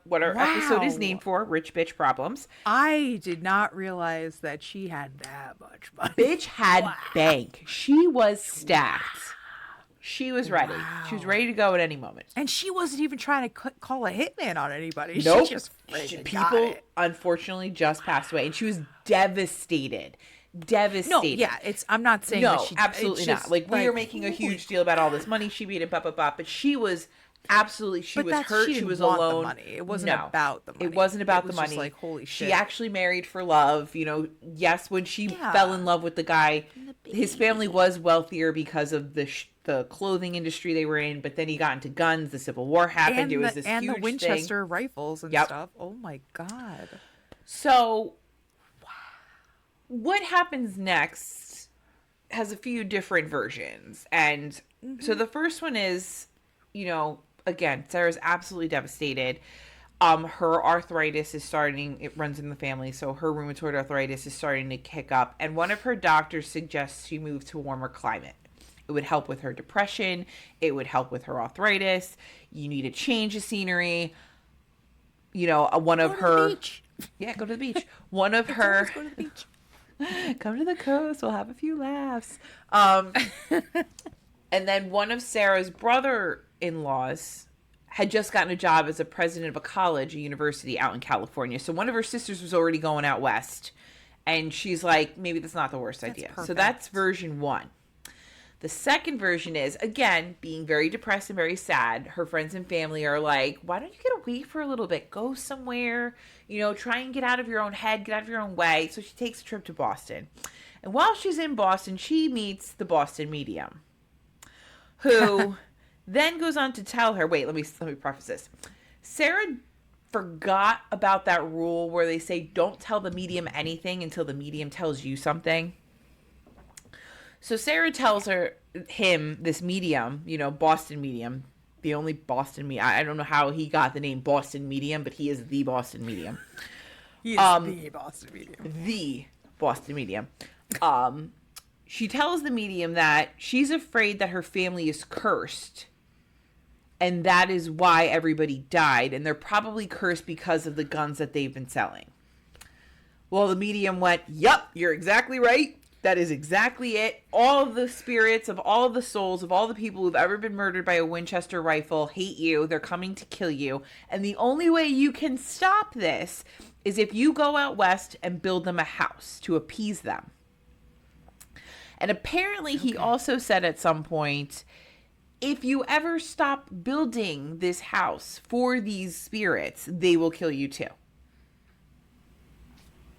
Speaker 1: what our episode is named for, Rich Bitch Problems.
Speaker 2: I did not realize that she had that much money.
Speaker 1: Bitch had bank. She was stacked. She was ready. She was ready to go at any moment.
Speaker 2: And she wasn't even trying to call a hitman on anybody.
Speaker 1: Nope.
Speaker 2: She just
Speaker 1: people unfortunately just passed away, and she was devastated.
Speaker 2: No, yeah, I'm not saying that she,
Speaker 1: absolutely not. Like, we are making a huge deal about all this money she made and but she was absolutely, she was hurt, she was alone.
Speaker 2: The money. It wasn't about the money.
Speaker 1: It wasn't about the money.
Speaker 2: Just like, holy shit.
Speaker 1: She actually married for love. Yes, when she fell in love with the guy, his family was wealthier because of the clothing industry they were in, but then he got into guns, the Civil War happened, it was this huge thing. And the
Speaker 2: Winchester rifles and stuff. Oh my God.
Speaker 1: So what happens next has a few different versions. And so the first one is, again, Sarah's absolutely devastated. Her arthritis is starting, it runs in the family, so her rheumatoid arthritis is starting to kick up. And one of her doctors suggests she move to a warmer climate. It would help with her depression. It would help with her arthritis. You need a change of scenery. One of her... Yeah, go to the beach. One of her... Go to the beach. Come to the coast, we'll have a few laughs. And then one of Sarah's brother-in-laws had just gotten a job as a president of a college, a university out in California. So one of her sisters was already going out west. And she's like, maybe that's not the worst idea. Perfect. So that's version one. The second version is, again, being very depressed and very sad. Her friends and family are like, why don't you get away for a little bit? Go somewhere, try and get out of your own head, get out of your own way. So she takes a trip to Boston. And while she's in Boston, she meets the Boston medium, who then goes on to tell her, wait, let me preface this. Sarah forgot about that rule where they say don't tell the medium anything until the medium tells you something. So Sarah tells him, this medium, Boston medium, the only Boston medium. I don't know how he got the name Boston medium, but he is the Boston medium.
Speaker 2: He is the Boston medium.
Speaker 1: The Boston medium. She tells the medium that she's afraid that her family is cursed, and that is why everybody died, and they're probably cursed because of the guns that they've been selling. Well, the medium went, yup, you're exactly right. That is exactly it. All of the spirits of all of the souls of all the people who've ever been murdered by a Winchester rifle hate you. They're coming to kill you. And the only way you can stop this is if you go out west and build them a house to appease them. And apparently he also said at some point, if you ever stop building this house for these spirits, they will kill you too.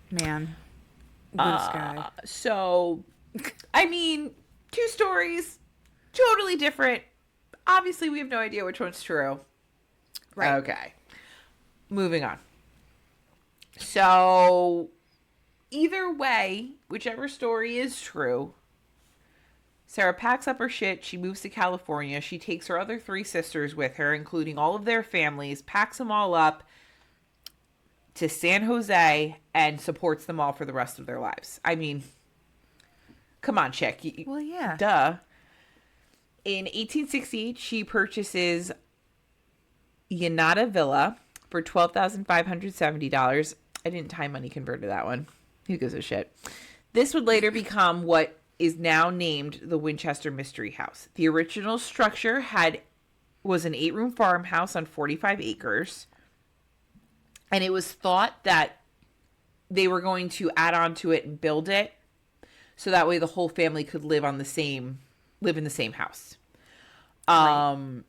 Speaker 2: Man. This guy.
Speaker 1: So, I mean, 2 stories, totally different. Obviously, we have no idea which one's true.
Speaker 2: Right.
Speaker 1: Okay. Moving on. So, either way, whichever story is true, Sarah packs up her shit. She moves to California. She takes her other 3 sisters with her, including all of their families, packs them all up to San Jose, and supports them all for the rest of their lives. I mean, come on, chick.
Speaker 2: Well, yeah.
Speaker 1: Duh. In 1868, she purchases Yanata Villa for $12,570. I didn't time money convert to that one. Who gives a shit? This would later become what is now named the Winchester Mystery House. The original structure was an 8-room farmhouse on 45 acres. And it was thought that they were going to add on to it and build it, so that way the whole family could live in the same house. Right.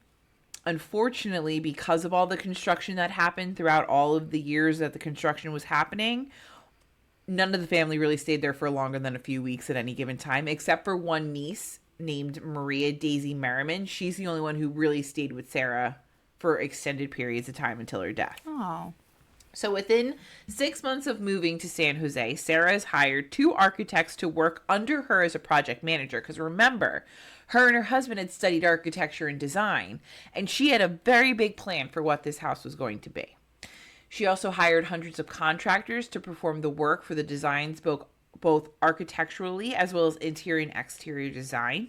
Speaker 1: Unfortunately, because of all the construction that happened throughout all of the years that the construction was happening, none of the family really stayed there for longer than a few weeks at any given time, except for one niece named Maria Daisy Merriman. She's the only one who really stayed with Sarah for extended periods of time until her death.
Speaker 2: Oh.
Speaker 1: So within 6 months of moving to San Jose, Sarah has hired 2 architects to work under her as a project manager. Because remember, her and her husband had studied architecture and design, and she had a very big plan for what this house was going to be. She also hired hundreds of contractors to perform the work for the designs, both architecturally as well as interior and exterior design.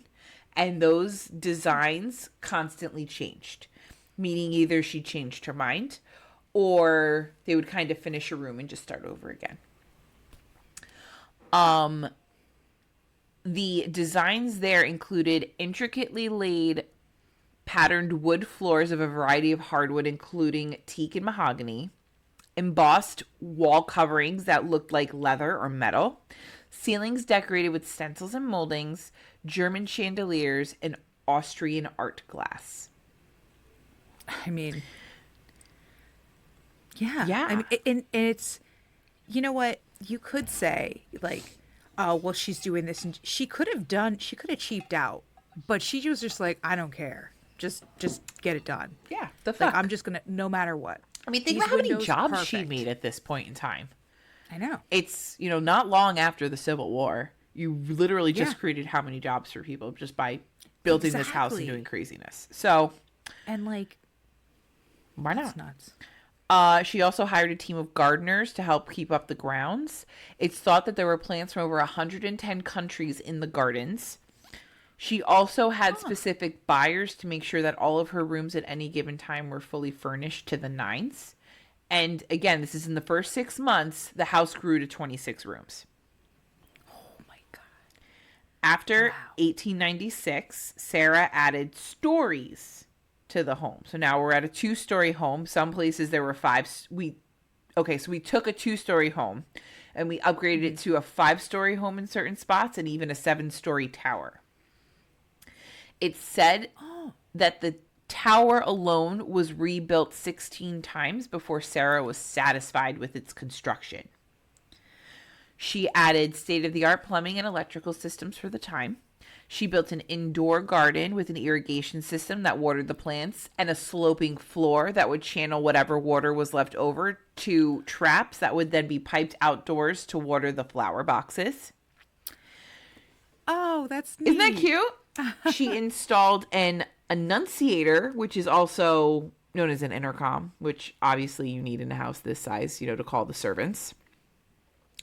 Speaker 1: And those designs constantly changed, meaning either she changed her mind or they would kind of finish a room and just start over again. The designs there included intricately laid patterned wood floors of a variety of hardwood, including teak and mahogany, embossed wall coverings that looked like leather or metal, ceilings decorated with stencils and moldings, German chandeliers, and Austrian art glass.
Speaker 2: I mean... Yeah.
Speaker 1: Yeah.
Speaker 2: I mean, and it's, you know what? You could say, like, oh, well, she's doing this. And she could have cheaped out. But she was just like, I don't care. Just get it done.
Speaker 1: Yeah. The fuck?
Speaker 2: Like, I'm just going to, no matter what.
Speaker 1: I mean, think about how many jobs she made at this point in time.
Speaker 2: I know.
Speaker 1: It's, not long after the Civil War. You literally just created how many jobs for people just by building this house and doing craziness. So.
Speaker 2: And, like.
Speaker 1: Why not?
Speaker 2: That's nuts.
Speaker 1: She also hired a team of gardeners to help keep up the grounds. It's thought that there were plants from over 110 countries in the gardens. She also had specific buyers to make sure that all of her rooms at any given time were fully furnished to the nines. And again, this is in the first 6 months, the house grew to 26 rooms.
Speaker 2: Oh my God.
Speaker 1: After 1896, Sarah added stories to the home. So now we're at a 2-story home. Some places there were 5. So we took a 2-story home and we upgraded it to a 5-story home in certain spots and even a 7-story tower. It's said that the tower alone was rebuilt 16 times before Sarah was satisfied with its construction. She added state-of-the-art plumbing and electrical systems for the time. She built an indoor garden with an irrigation system that watered the plants and a sloping floor that would channel whatever water was left over to traps that would then be piped outdoors to water the flower boxes.
Speaker 2: Oh, that's neat.
Speaker 1: Isn't that cute? She installed an annunciator, which is also known as an intercom, which obviously you need in a house this size, to call the servants.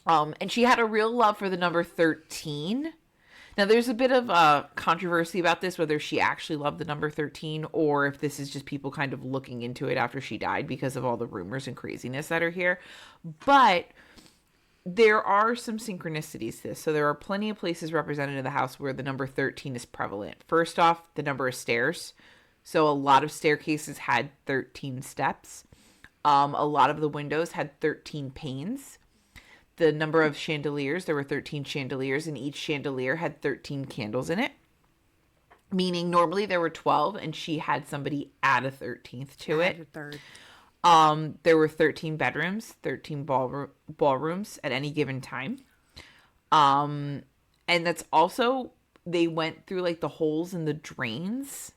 Speaker 1: And she had a real love for the number 13. Now, there's a bit of controversy about this, whether she actually loved the number 13 or if this is just people kind of looking into it after she died because of all the rumors and craziness that are here. But there are some synchronicities to this. So there are plenty of places represented in the house where the number 13 is prevalent. First off, the number of stairs. So a lot of staircases had 13 steps. A lot of the windows had 13 panes. The number of chandeliers, there were 13 chandeliers, and each chandelier had 13 candles in it. Meaning normally there were 12, and she had somebody add a 13th to it.
Speaker 2: A third.
Speaker 1: There were 13 bedrooms, 13 ballrooms at any given time. And that's also, they went through like the holes in the drains.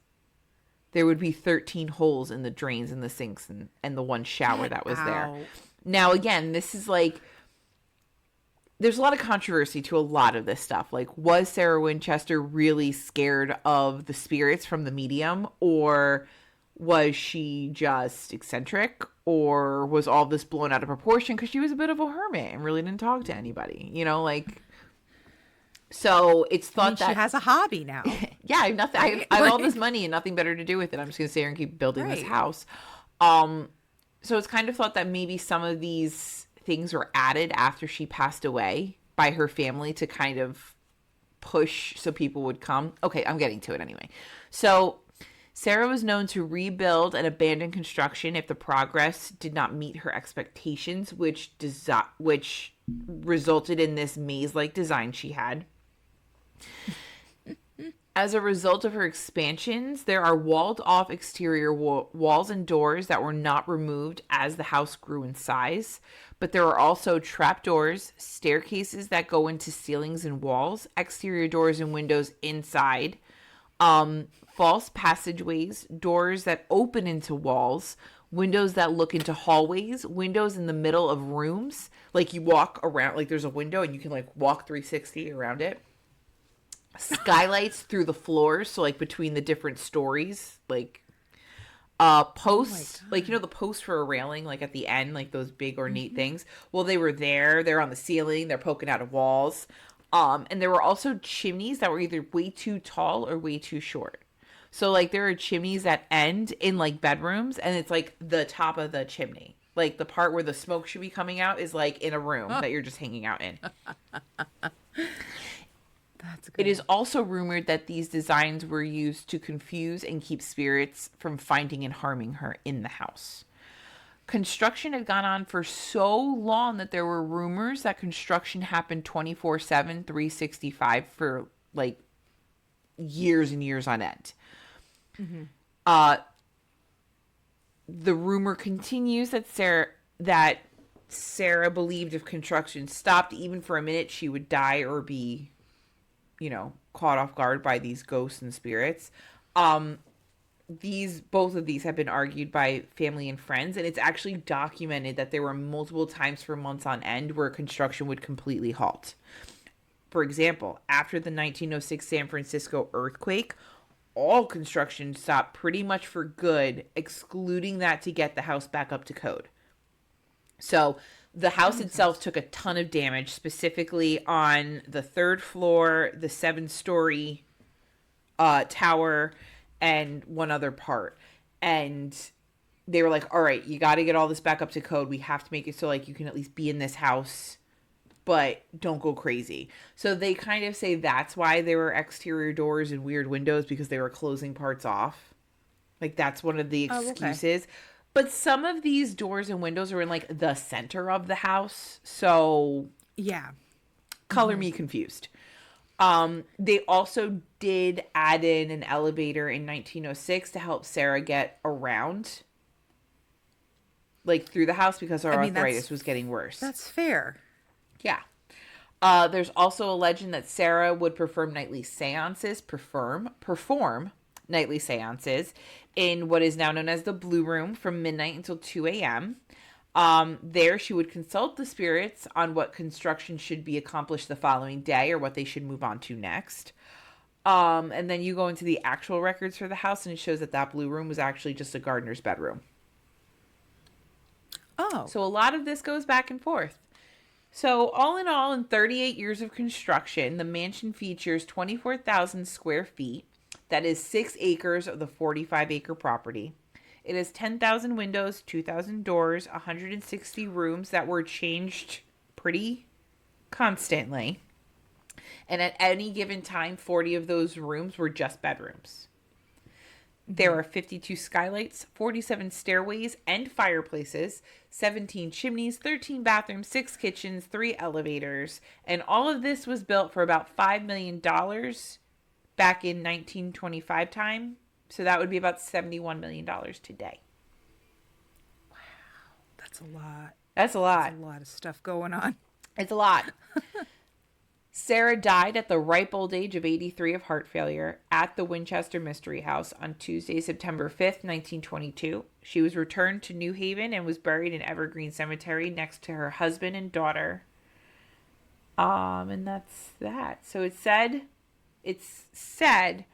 Speaker 1: There would be 13 holes in the drains and the sinks and the one shower that was there. Now, again, this is like, there's a lot of controversy to a lot of this stuff. Like, was Sarah Winchester really scared of the spirits from the medium, or was she just eccentric, or was all this blown out of proportion because she was a bit of a hermit and really didn't talk to anybody, you know, like, so it's thought that
Speaker 2: she has a hobby now.
Speaker 1: Yeah, I have nothing. I have all this money and nothing better to do with it. I'm just going to sit here and keep building this house. So it's kind of thought that maybe some of these things were added after she passed away by her family to kind of push so people would come. Okay, I'm getting to it anyway. So Sarah was known to rebuild and abandon construction if the progress did not meet her expectations, which resulted in this maze-like design she had. As a result of her expansions, there are walled-off exterior walls and doors that were not removed as the house grew in size. But there are also trapdoors, staircases that go into ceilings and walls, exterior doors and windows inside, false passageways, doors that open into walls, windows that look into hallways, windows in the middle of rooms. Like you walk around, like there's a window and you can like walk 360 around it. Skylights through the floors, so like between the different stories, like posts, like, you know, the posts for a railing, like at the end, like those big ornate things. Well, they were there, they're on the ceiling, they're poking out of walls. And there were also chimneys that were either way too tall or way too short. So like there are chimneys that end in like bedrooms, and it's like the top of the chimney, like the part where the smoke should be coming out is like in a room that you're just hanging out in.
Speaker 2: That's good.
Speaker 1: It is also rumored that these designs were used to confuse and keep spirits from finding and harming her in the house. Construction had gone on for so long that there were rumors that construction happened 24/7, 365 for like years and years on end. Mm-hmm. The rumor continues that Sarah believed if construction stopped even for a minute, she would die or be, you know, caught off guard by these ghosts and spirits. Both of these have been argued by family and friends, and it's actually documented that there were multiple times for months on end where construction would completely halt. For example, after the 1906 San Francisco earthquake, all construction stopped pretty much for good, excluding that to get the house back up to code. So the house itself took a ton of damage, specifically on the third floor, the 7-story tower, and one other part. And they were like, all right, you got to get all this back up to code. We have to make it so like you can at least be in this house, but don't go crazy. So they kind of say that's why there were exterior doors and weird windows, because they were closing parts off. Like that's one of the excuses. Okay. But some of these doors and windows are in like the center of the house. So
Speaker 2: yeah,
Speaker 1: color me confused. They also did add in an elevator in 1906 to help Sarah get around, like through the house, because her arthritis was getting worse.
Speaker 2: That's fair.
Speaker 1: Yeah. There's also a legend that Sarah would perform nightly seances, perform nightly seances in what is now known as the Blue Room from midnight until 2 a.m. There she would consult the spirits on what construction should be accomplished the following day or what they should move on to next. And then you go into the actual records for the house, and it shows that Blue Room was actually just a gardener's bedroom.
Speaker 2: Oh.
Speaker 1: So a lot of this goes back and forth. So all in all, in 38 years of construction, the mansion features 24,000 square feet. That is 6 acres of the 45-acre property. It has 10,000 windows, 2,000 doors, 160 rooms that were changed pretty constantly. And at any given time, 40 of those rooms were just bedrooms. There are 52 skylights, 47 stairways and fireplaces, 17 chimneys, 13 bathrooms, 6 kitchens, 3 elevators. And all of this was built for about $5 million back in 1925 time. So that would be about $71 million today.
Speaker 2: Wow. That's a lot.
Speaker 1: That's a lot.
Speaker 2: That's a lot of stuff going on.
Speaker 1: It's a lot. Sarah died at the ripe old age of 83 of heart failure at the Winchester Mystery House on Tuesday, September 5th, 1922. She was returned to New Haven and was buried in Evergreen Cemetery next to her husband and daughter. And that's that. So it's said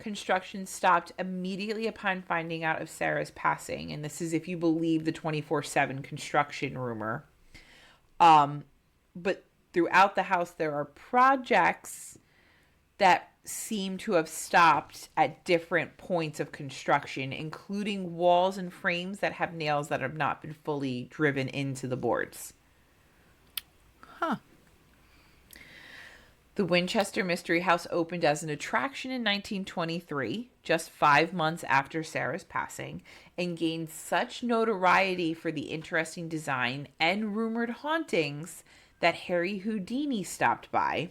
Speaker 1: construction stopped immediately upon finding out of Sarah's passing. And this is if you believe the 24/7 construction rumor. But throughout the house, there are projects that seem to have stopped at different points of construction, including walls and frames that have nails that have not been fully driven into the boards.
Speaker 2: Huh.
Speaker 1: The Winchester Mystery House opened as an attraction in 1923, just 5 months after Sarah's passing, and gained such notoriety for the interesting design and rumored hauntings that Harry Houdini stopped by.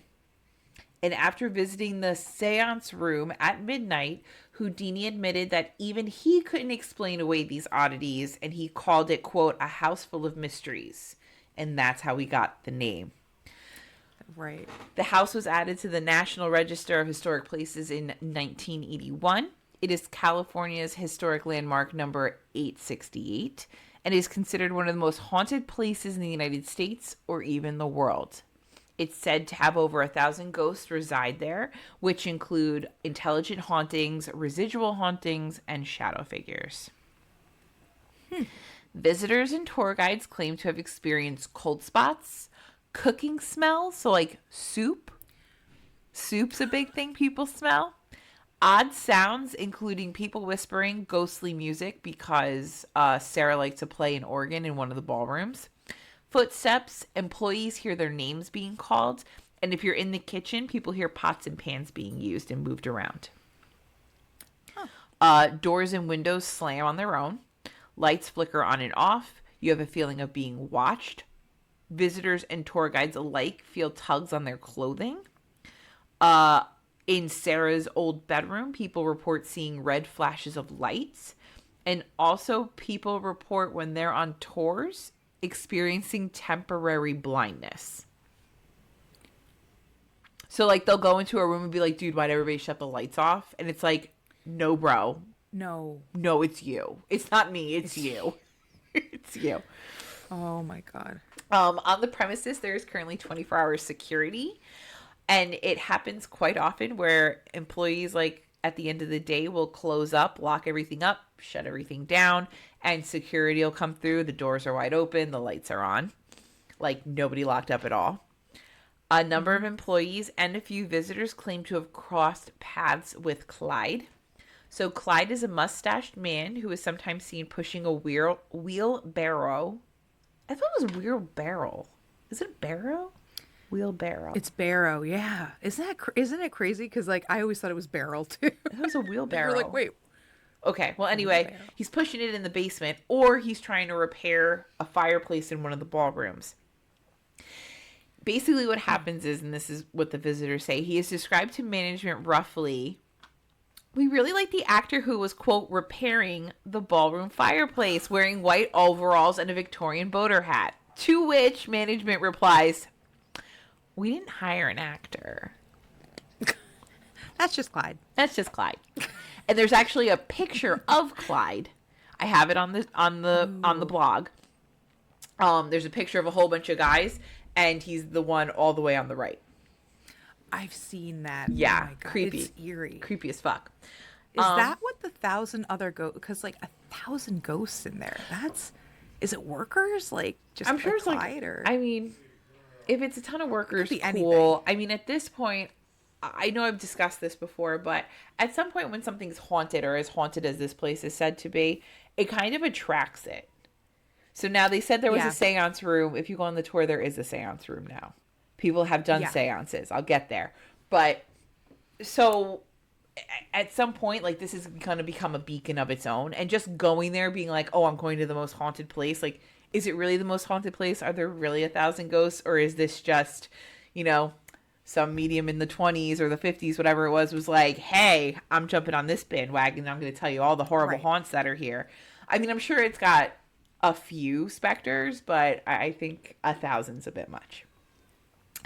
Speaker 1: And after visiting the seance room at midnight, Houdini admitted that even he couldn't explain away these oddities, and he called it, quote, a house full of mysteries. And that's how we got the name.
Speaker 2: Right.
Speaker 1: The house was added to the National Register of Historic Places in 1981. It is California's historic landmark number 868. And is considered one of the most haunted places in the United States or even the world. It's said to have over 1,000 ghosts reside there, which include intelligent hauntings, residual hauntings, and shadow figures. Visitors and tour guides claim to have experienced cold spots, cooking smells, so like soup. Soup's a big thing people smell. Odd sounds, including people whispering, ghostly music, because Sarah liked to play an organ in one of the ballrooms. Footsteps, employees hear their names being called, and if you're in the kitchen, people hear pots and pans being used and moved around. Doors and windows slam on their own. Lights flicker on and off. You have a feeling of being watched. Visitors and tour guides alike feel tugs on their clothing. In Sarah's old bedroom, people report seeing red flashes of lights. And also people report when they're on tours experiencing temporary blindness. So like they'll go into a room and be like, dude, why'd everybody shut the lights off? And it's like, no, bro.
Speaker 2: No,
Speaker 1: it's you. It's not me. It's you. It's you.
Speaker 2: Oh my God.
Speaker 1: On the premises, there is currently 24-hour security. And it happens quite often where employees, like, at the end of the day will close up, lock everything up, shut everything down, and security will come through. The doors are wide open. The lights are on. Like, nobody locked up at all. A number of employees and a few visitors claim to have crossed paths with Clyde. So Clyde is a mustached man who is sometimes seen pushing a wheelbarrow. I thought it was wheelbarrow. Is it a barrow? Wheelbarrow.
Speaker 2: It's barrow, yeah. Isn't it crazy? Because like I always thought it was barrel too.
Speaker 1: It was a wheelbarrow.
Speaker 2: You're like, wait.
Speaker 1: Okay. Well, anyway, he's pushing it in the basement, or he's trying to repair a fireplace in one of the ballrooms. Basically, what happens is, and this is what the visitors say, he is described to management roughly. We really like the actor who was, quote, repairing the ballroom fireplace, wearing white overalls and a Victorian boater hat. To which management replies, we didn't hire an actor.
Speaker 2: That's just Clyde.
Speaker 1: That's just Clyde. And there's actually a picture of Clyde. I have it on the blog. There's a picture of a whole bunch of guys, and he's the one all the way on the right.
Speaker 2: I've seen that.
Speaker 1: Yeah,
Speaker 2: oh my God.
Speaker 1: creepy.
Speaker 2: It's eerie.
Speaker 1: Creepy as fuck.
Speaker 2: Is that what the 1,000 other ghosts? Because like 1,000 ghosts in there. Is it workers? Like just
Speaker 1: I'm sure it's
Speaker 2: Clyde,
Speaker 1: like.
Speaker 2: or
Speaker 1: I mean, if it's a ton of workers, cool.
Speaker 2: Anything.
Speaker 1: I mean, at this point, I know I've discussed this before, but at some point when something's haunted or as haunted as this place is said to be, it kind of attracts it. So now they said there was a seance room. If you go on the tour, there is a seance room now. People have done seances. I'll get there. But so at some point, like, this is going to become a beacon of its own. And just going there being like, oh, I'm going to the most haunted place. Like, is it really the most haunted place? Are there really 1,000 ghosts? Or is this just, you know, some medium in the 20s or the 50s, whatever it was like, hey, I'm jumping on this bandwagon. And I'm going to tell you all the horrible haunts that are here. I mean, I'm sure it's got a few specters, but I think 1,000's a bit much.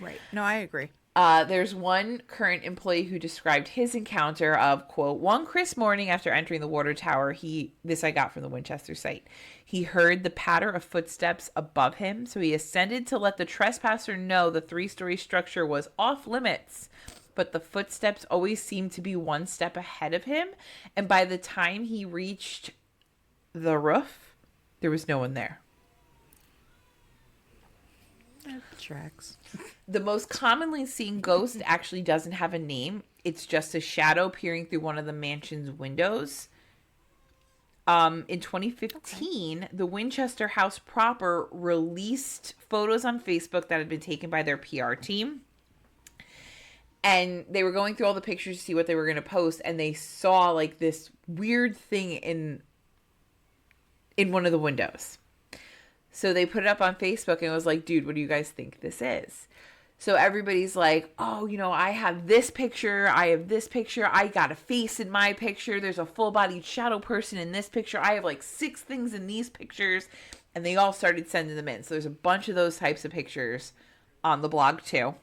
Speaker 2: Right. No, I agree.
Speaker 1: There's one current employee who described his encounter of, quote, one crisp morning after entering the water tower, this I got from the Winchester site. He heard the patter of footsteps above him, so he ascended to let the trespasser know the 3-story structure was off limits. But the footsteps always seemed to be one step ahead of him, and by the time he reached the roof, there was no one there.
Speaker 2: That tracks.
Speaker 1: The most commonly seen ghost actually doesn't have a name. It's just a shadow peering through one of the mansion's windows. In 2015, the Winchester House proper released photos on Facebook that had been taken by their PR team. And they were going through all the pictures to see what they were going to post. And they saw like this weird thing in one of the windows. So they put it up on Facebook and it was like, dude, what do you guys think this is? So everybody's like, oh, you know, I have this picture. I have this picture. I got a face in my picture. There's a full-bodied shadow person in this picture. I have like 6 things in these pictures. And they all started sending them in. So there's a bunch of those types of pictures on the blog too.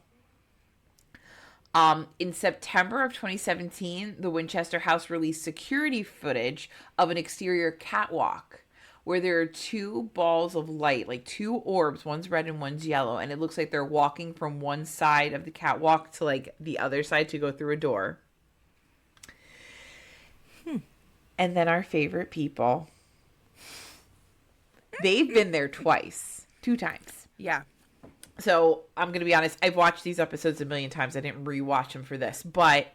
Speaker 1: In September of 2017, the Winchester House released security footage of an exterior catwalk where there are 2 balls of light, like 2 orbs, one's red and one's yellow, and it looks like they're walking from one side of the catwalk to like the other side to go through a door. And then our favorite people, they've been there twice, 2 times.
Speaker 2: Yeah.
Speaker 1: So I'm going to be honest, I've watched these episodes a million times. I didn't rewatch them for this, but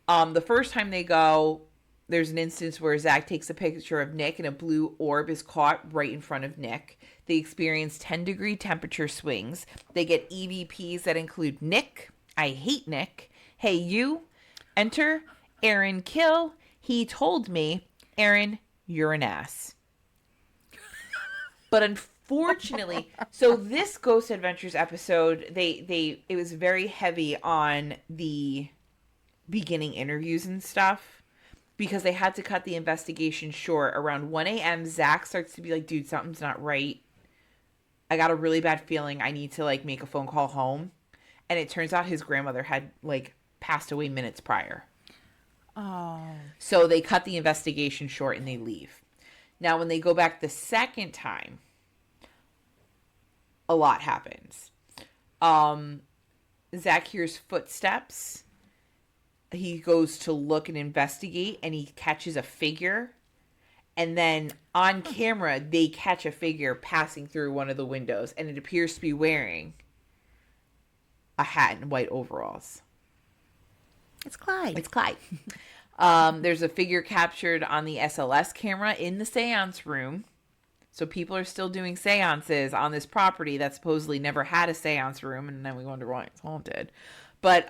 Speaker 1: the first time they go, there's an instance where Zach takes a picture of Nick and a blue orb is caught right in front of Nick. They experience 10-degree temperature swings. They get EVPs that include Nick, I hate Nick, hey you, enter, Aaron kill, he told me, Aaron, you're an ass. But unfortunately, so this Ghost Adventures episode, it was very heavy on the beginning interviews and stuff. Because they had to cut the investigation short. Around 1 a.m., Zach starts to be like, dude, something's not right. I got a really bad feeling. I need to, like, make a phone call home. And it turns out his grandmother had, like, passed away minutes prior.
Speaker 2: Oh.
Speaker 1: So they cut the investigation short and they leave. Now, when they go back the second time, a lot happens. Zach hears footsteps. He goes to look and investigate, and he catches a figure. And then on camera, they catch a figure passing through one of the windows, and it appears to be wearing a hat and white overalls.
Speaker 2: It's Clyde.
Speaker 1: It's Clyde. There's a figure captured on the SLS camera in the seance room. So people are still doing seances on this property that supposedly never had a seance room, and then we wonder why it's haunted. But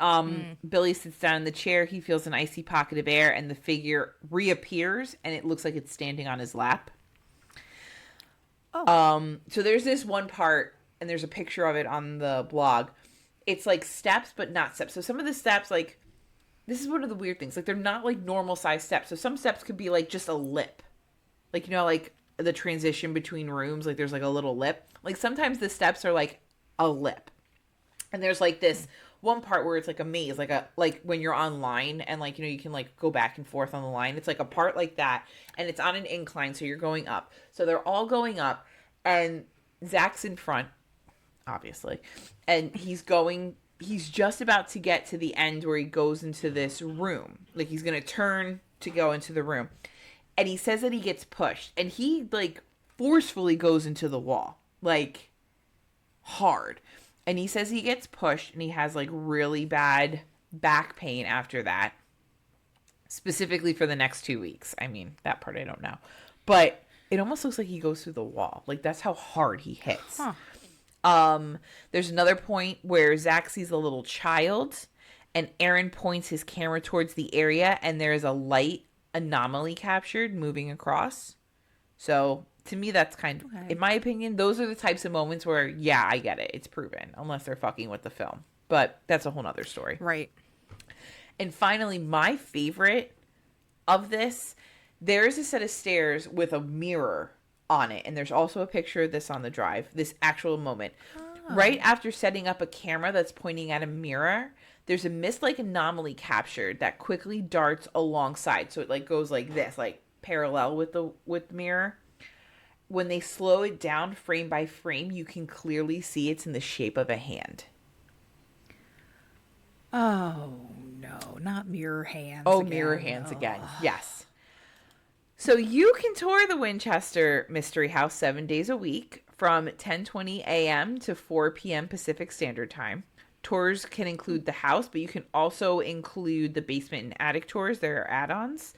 Speaker 1: Billy sits down in the chair. He feels an icy pocket of air, and the figure reappears, and it looks like it's standing on his lap. Oh. So there's this one part, and there's a picture of it on the blog. It's like steps, but not steps. So some of the steps, like, this is one of the weird things. Like, they're not like normal size steps. So some steps could be like just a lip. Like, you know, like the transition between rooms, like there's like a little lip. Like sometimes the steps are like a lip. And there's like this one part where it's like a maze, like when you're online and like, you know, you can like go back and forth on the line. It's like a part like that, and it's on an incline, so you're going up. So they're all going up, and Zach's in front, obviously, and he's just about to get to the end where he goes into this room. Like he's gonna turn to go into the room, and he says that he gets pushed, and he like forcefully goes into the wall, like hard. And he says he gets pushed and he has like really bad back pain after that. Specifically for the next 2 weeks. I mean, that part I don't know. But it almost looks like he goes through the wall. Like that's how hard he hits. Huh. There's another point where Zach sees a little child and Aaron points his camera towards the area and there is a light anomaly captured moving across. So to me, that's kind of, in my opinion, those are the types of moments where, yeah, I get it. It's proven, unless they're fucking with the film. But that's a whole nother story.
Speaker 2: Right.
Speaker 1: And finally, my favorite of this, there is a set of stairs with a mirror on it. And there's also a picture of this on the drive, this actual moment. Oh. Right after setting up a camera that's pointing at a mirror, there's a mist-like anomaly captured that quickly darts alongside. So it like goes like this, like parallel with the mirror. When they slow it down frame by frame, you can clearly see it's in the shape of a hand.
Speaker 2: Oh, no, not mirror hands.
Speaker 1: Oh, again. Mirror hands again. Yes. So you can tour the Winchester Mystery House 7 days a week from 10:20 a.m. to 4 p.m. Pacific Standard Time. Tours can include the house, but you can also include the basement and attic tours. There are add-ons.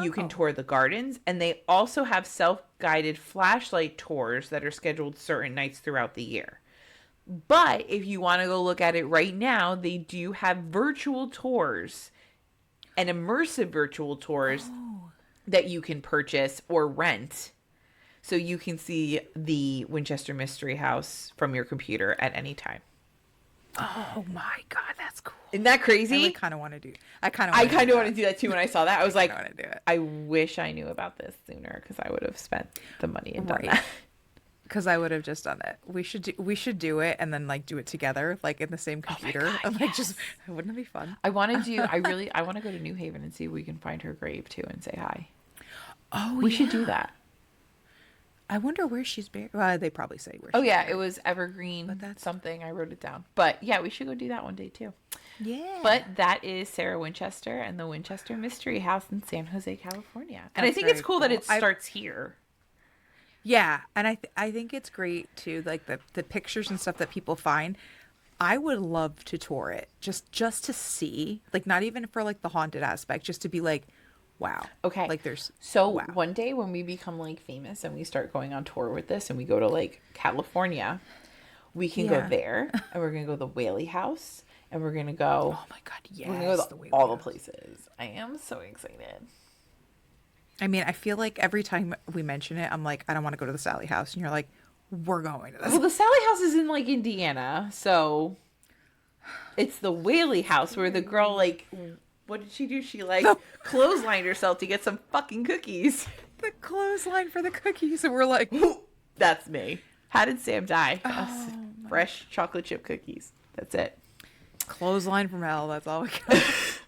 Speaker 1: You can tour the gardens, and they also have self-guided flashlight tours that are scheduled certain nights throughout the year. But if you want to go look at it right now, they do have virtual tours and immersive virtual tours that you can purchase or rent. So you can see the Winchester Mystery House from your computer at any time.
Speaker 2: Oh my God, that's cool.
Speaker 1: Isn't that crazy?
Speaker 2: I kind of want to do. I kind of
Speaker 1: want to do that too. When I saw that, I was like,
Speaker 2: I want to do it.
Speaker 1: I wish I knew about this sooner because I would have spent the money and done that.
Speaker 2: Because I would have just done it. We should do it and then like do it together, like in the same computer.
Speaker 1: Oh my God, yes.
Speaker 2: Wouldn't that be fun?
Speaker 1: I want to do. I want to go to New Haven and see if we can find her grave too and say hi.
Speaker 2: Oh,
Speaker 1: we should do that.
Speaker 2: I wonder where she's buried. Well, they probably say where.
Speaker 1: Oh yeah, it was Evergreen. But that's something. I wrote it down. But yeah, we should go do that one day too.
Speaker 2: Yeah.
Speaker 1: But that is Sarah Winchester and the Winchester Mystery House in San Jose, California. And I think it's cool that it starts here.
Speaker 2: Yeah, and I think it's great too, like the pictures and stuff that people find. I would love to tour it just to see, like not even for like the haunted aspect, just to be like, wow.
Speaker 1: Okay.
Speaker 2: Like there's
Speaker 1: one day when we become like famous and we start going on tour with this and we go to like California, we can go there and we're gonna go to the Whaley House and we're gonna go.
Speaker 2: Oh my God, yes!
Speaker 1: We're gonna go to all the places. I am so excited.
Speaker 2: I mean, I feel like every time we mention it, I'm like, I don't want to go to the Sally House, and you're like, we're going to this.
Speaker 1: Well, the Sally House is in like Indiana, so it's the Whaley House where the girl like. What did she do? She like clotheslined herself to get some fucking cookies.
Speaker 2: The clothesline for the cookies. And we're like,
Speaker 1: that's me. How did Sam die? Fresh chocolate chip cookies. That's it.
Speaker 2: Clothesline from hell. That's all we got.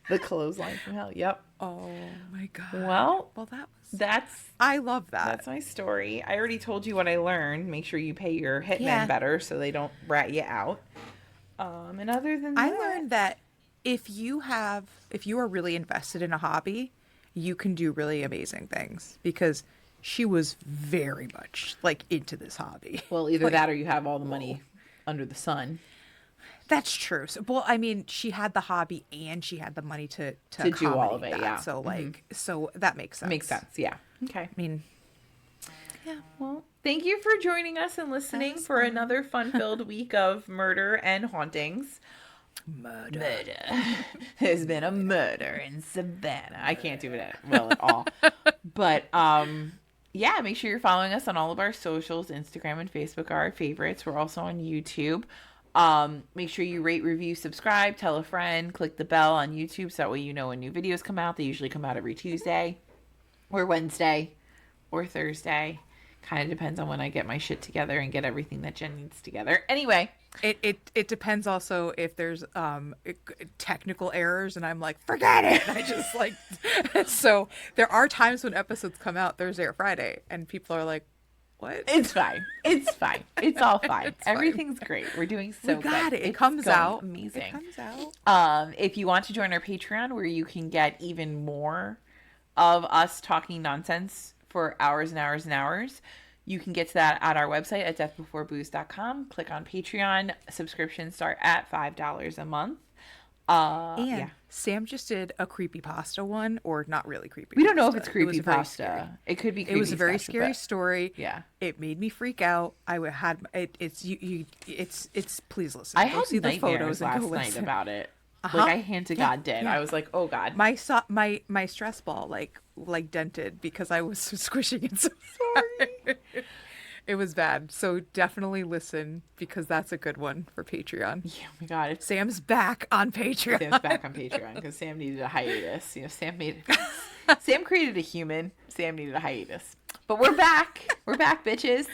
Speaker 1: The clothesline from hell. Yep.
Speaker 2: Oh my God.
Speaker 1: Well,
Speaker 2: I love that.
Speaker 1: That's my story. I already told you what I learned. Make sure you pay your hitmen better so they don't rat you out. And other than that,
Speaker 2: I learned that if you are really invested in a hobby, you can do really amazing things, because she was very much like into this hobby.
Speaker 1: Well, either that or you have all the money under the sun.
Speaker 2: That's true. So, well, I mean, she had the hobby and she had the money to
Speaker 1: do all of it.
Speaker 2: That.
Speaker 1: Yeah.
Speaker 2: So so that makes sense.
Speaker 1: Makes sense. Yeah. Okay.
Speaker 2: I mean,
Speaker 1: yeah. Well, thank you for joining us and listening for another fun-filled week of murder and hauntings. Murder. There's been a murder in Savannah. I can't do it well at all. But yeah, make sure you're following us on all of our socials. Instagram and Facebook are our favorites. We're also on YouTube. Make sure you rate, review, subscribe, tell a friend, click the bell on YouTube so that way you know when new videos come out. They usually come out every Tuesday or Wednesday or Thursday. Kind of depends on when I get my shit together and get everything that Jen needs together. Anyway.
Speaker 2: It depends also if there's technical errors and I'm like, forget it. I just like, so there are times when episodes come out Thursday or Friday and people are like, what?
Speaker 1: It's fine. It's fine. It's all fine. Everything's great. We're doing so good.
Speaker 2: We got it. It comes out.
Speaker 1: Amazing.
Speaker 2: It comes out.
Speaker 1: If you want to join our Patreon where you can get even more of us talking nonsense for hours and hours and hours, you can get to that at our website at deathbeforebooze.com. Click on Patreon. Subscriptions start at $5 a month.
Speaker 2: And Sam just did a creepypasta one, or not really creepy.
Speaker 1: We don't know if it's creepypasta. It could be creepy.
Speaker 2: It was a very scary story.
Speaker 1: Yeah.
Speaker 2: It made me freak out. It's please listen.
Speaker 1: I
Speaker 2: Go
Speaker 1: had
Speaker 2: see the
Speaker 1: nightmares
Speaker 2: photos and go
Speaker 1: last night
Speaker 2: listen.
Speaker 1: about it.
Speaker 2: Uh-huh.
Speaker 1: Like I hand to God did.
Speaker 2: Yeah.
Speaker 1: I was like, oh God.
Speaker 2: My stress ball like dented because I was squishing it so sorry. It was bad. So definitely listen, because that's a good one for Patreon.
Speaker 1: Yeah, oh my God.
Speaker 2: Sam's back on Patreon.
Speaker 1: Sam's back on Patreon because Sam needed a hiatus. You know, Sam created a human. Sam needed a hiatus. But we're back. We're back, bitches.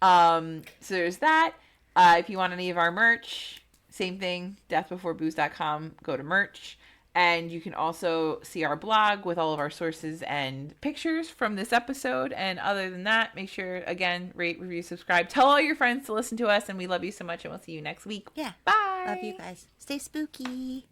Speaker 1: So there's that. If you want any of our merch, same thing, deathbeforebooze.com. Go to merch. And you can also see our blog with all of our sources and pictures from this episode. And other than that, make sure, again, rate, review, subscribe. Tell all your friends to listen to us. And we love you so much. And we'll see you next week.
Speaker 2: Yeah.
Speaker 1: Bye.
Speaker 2: Love you guys. Stay spooky.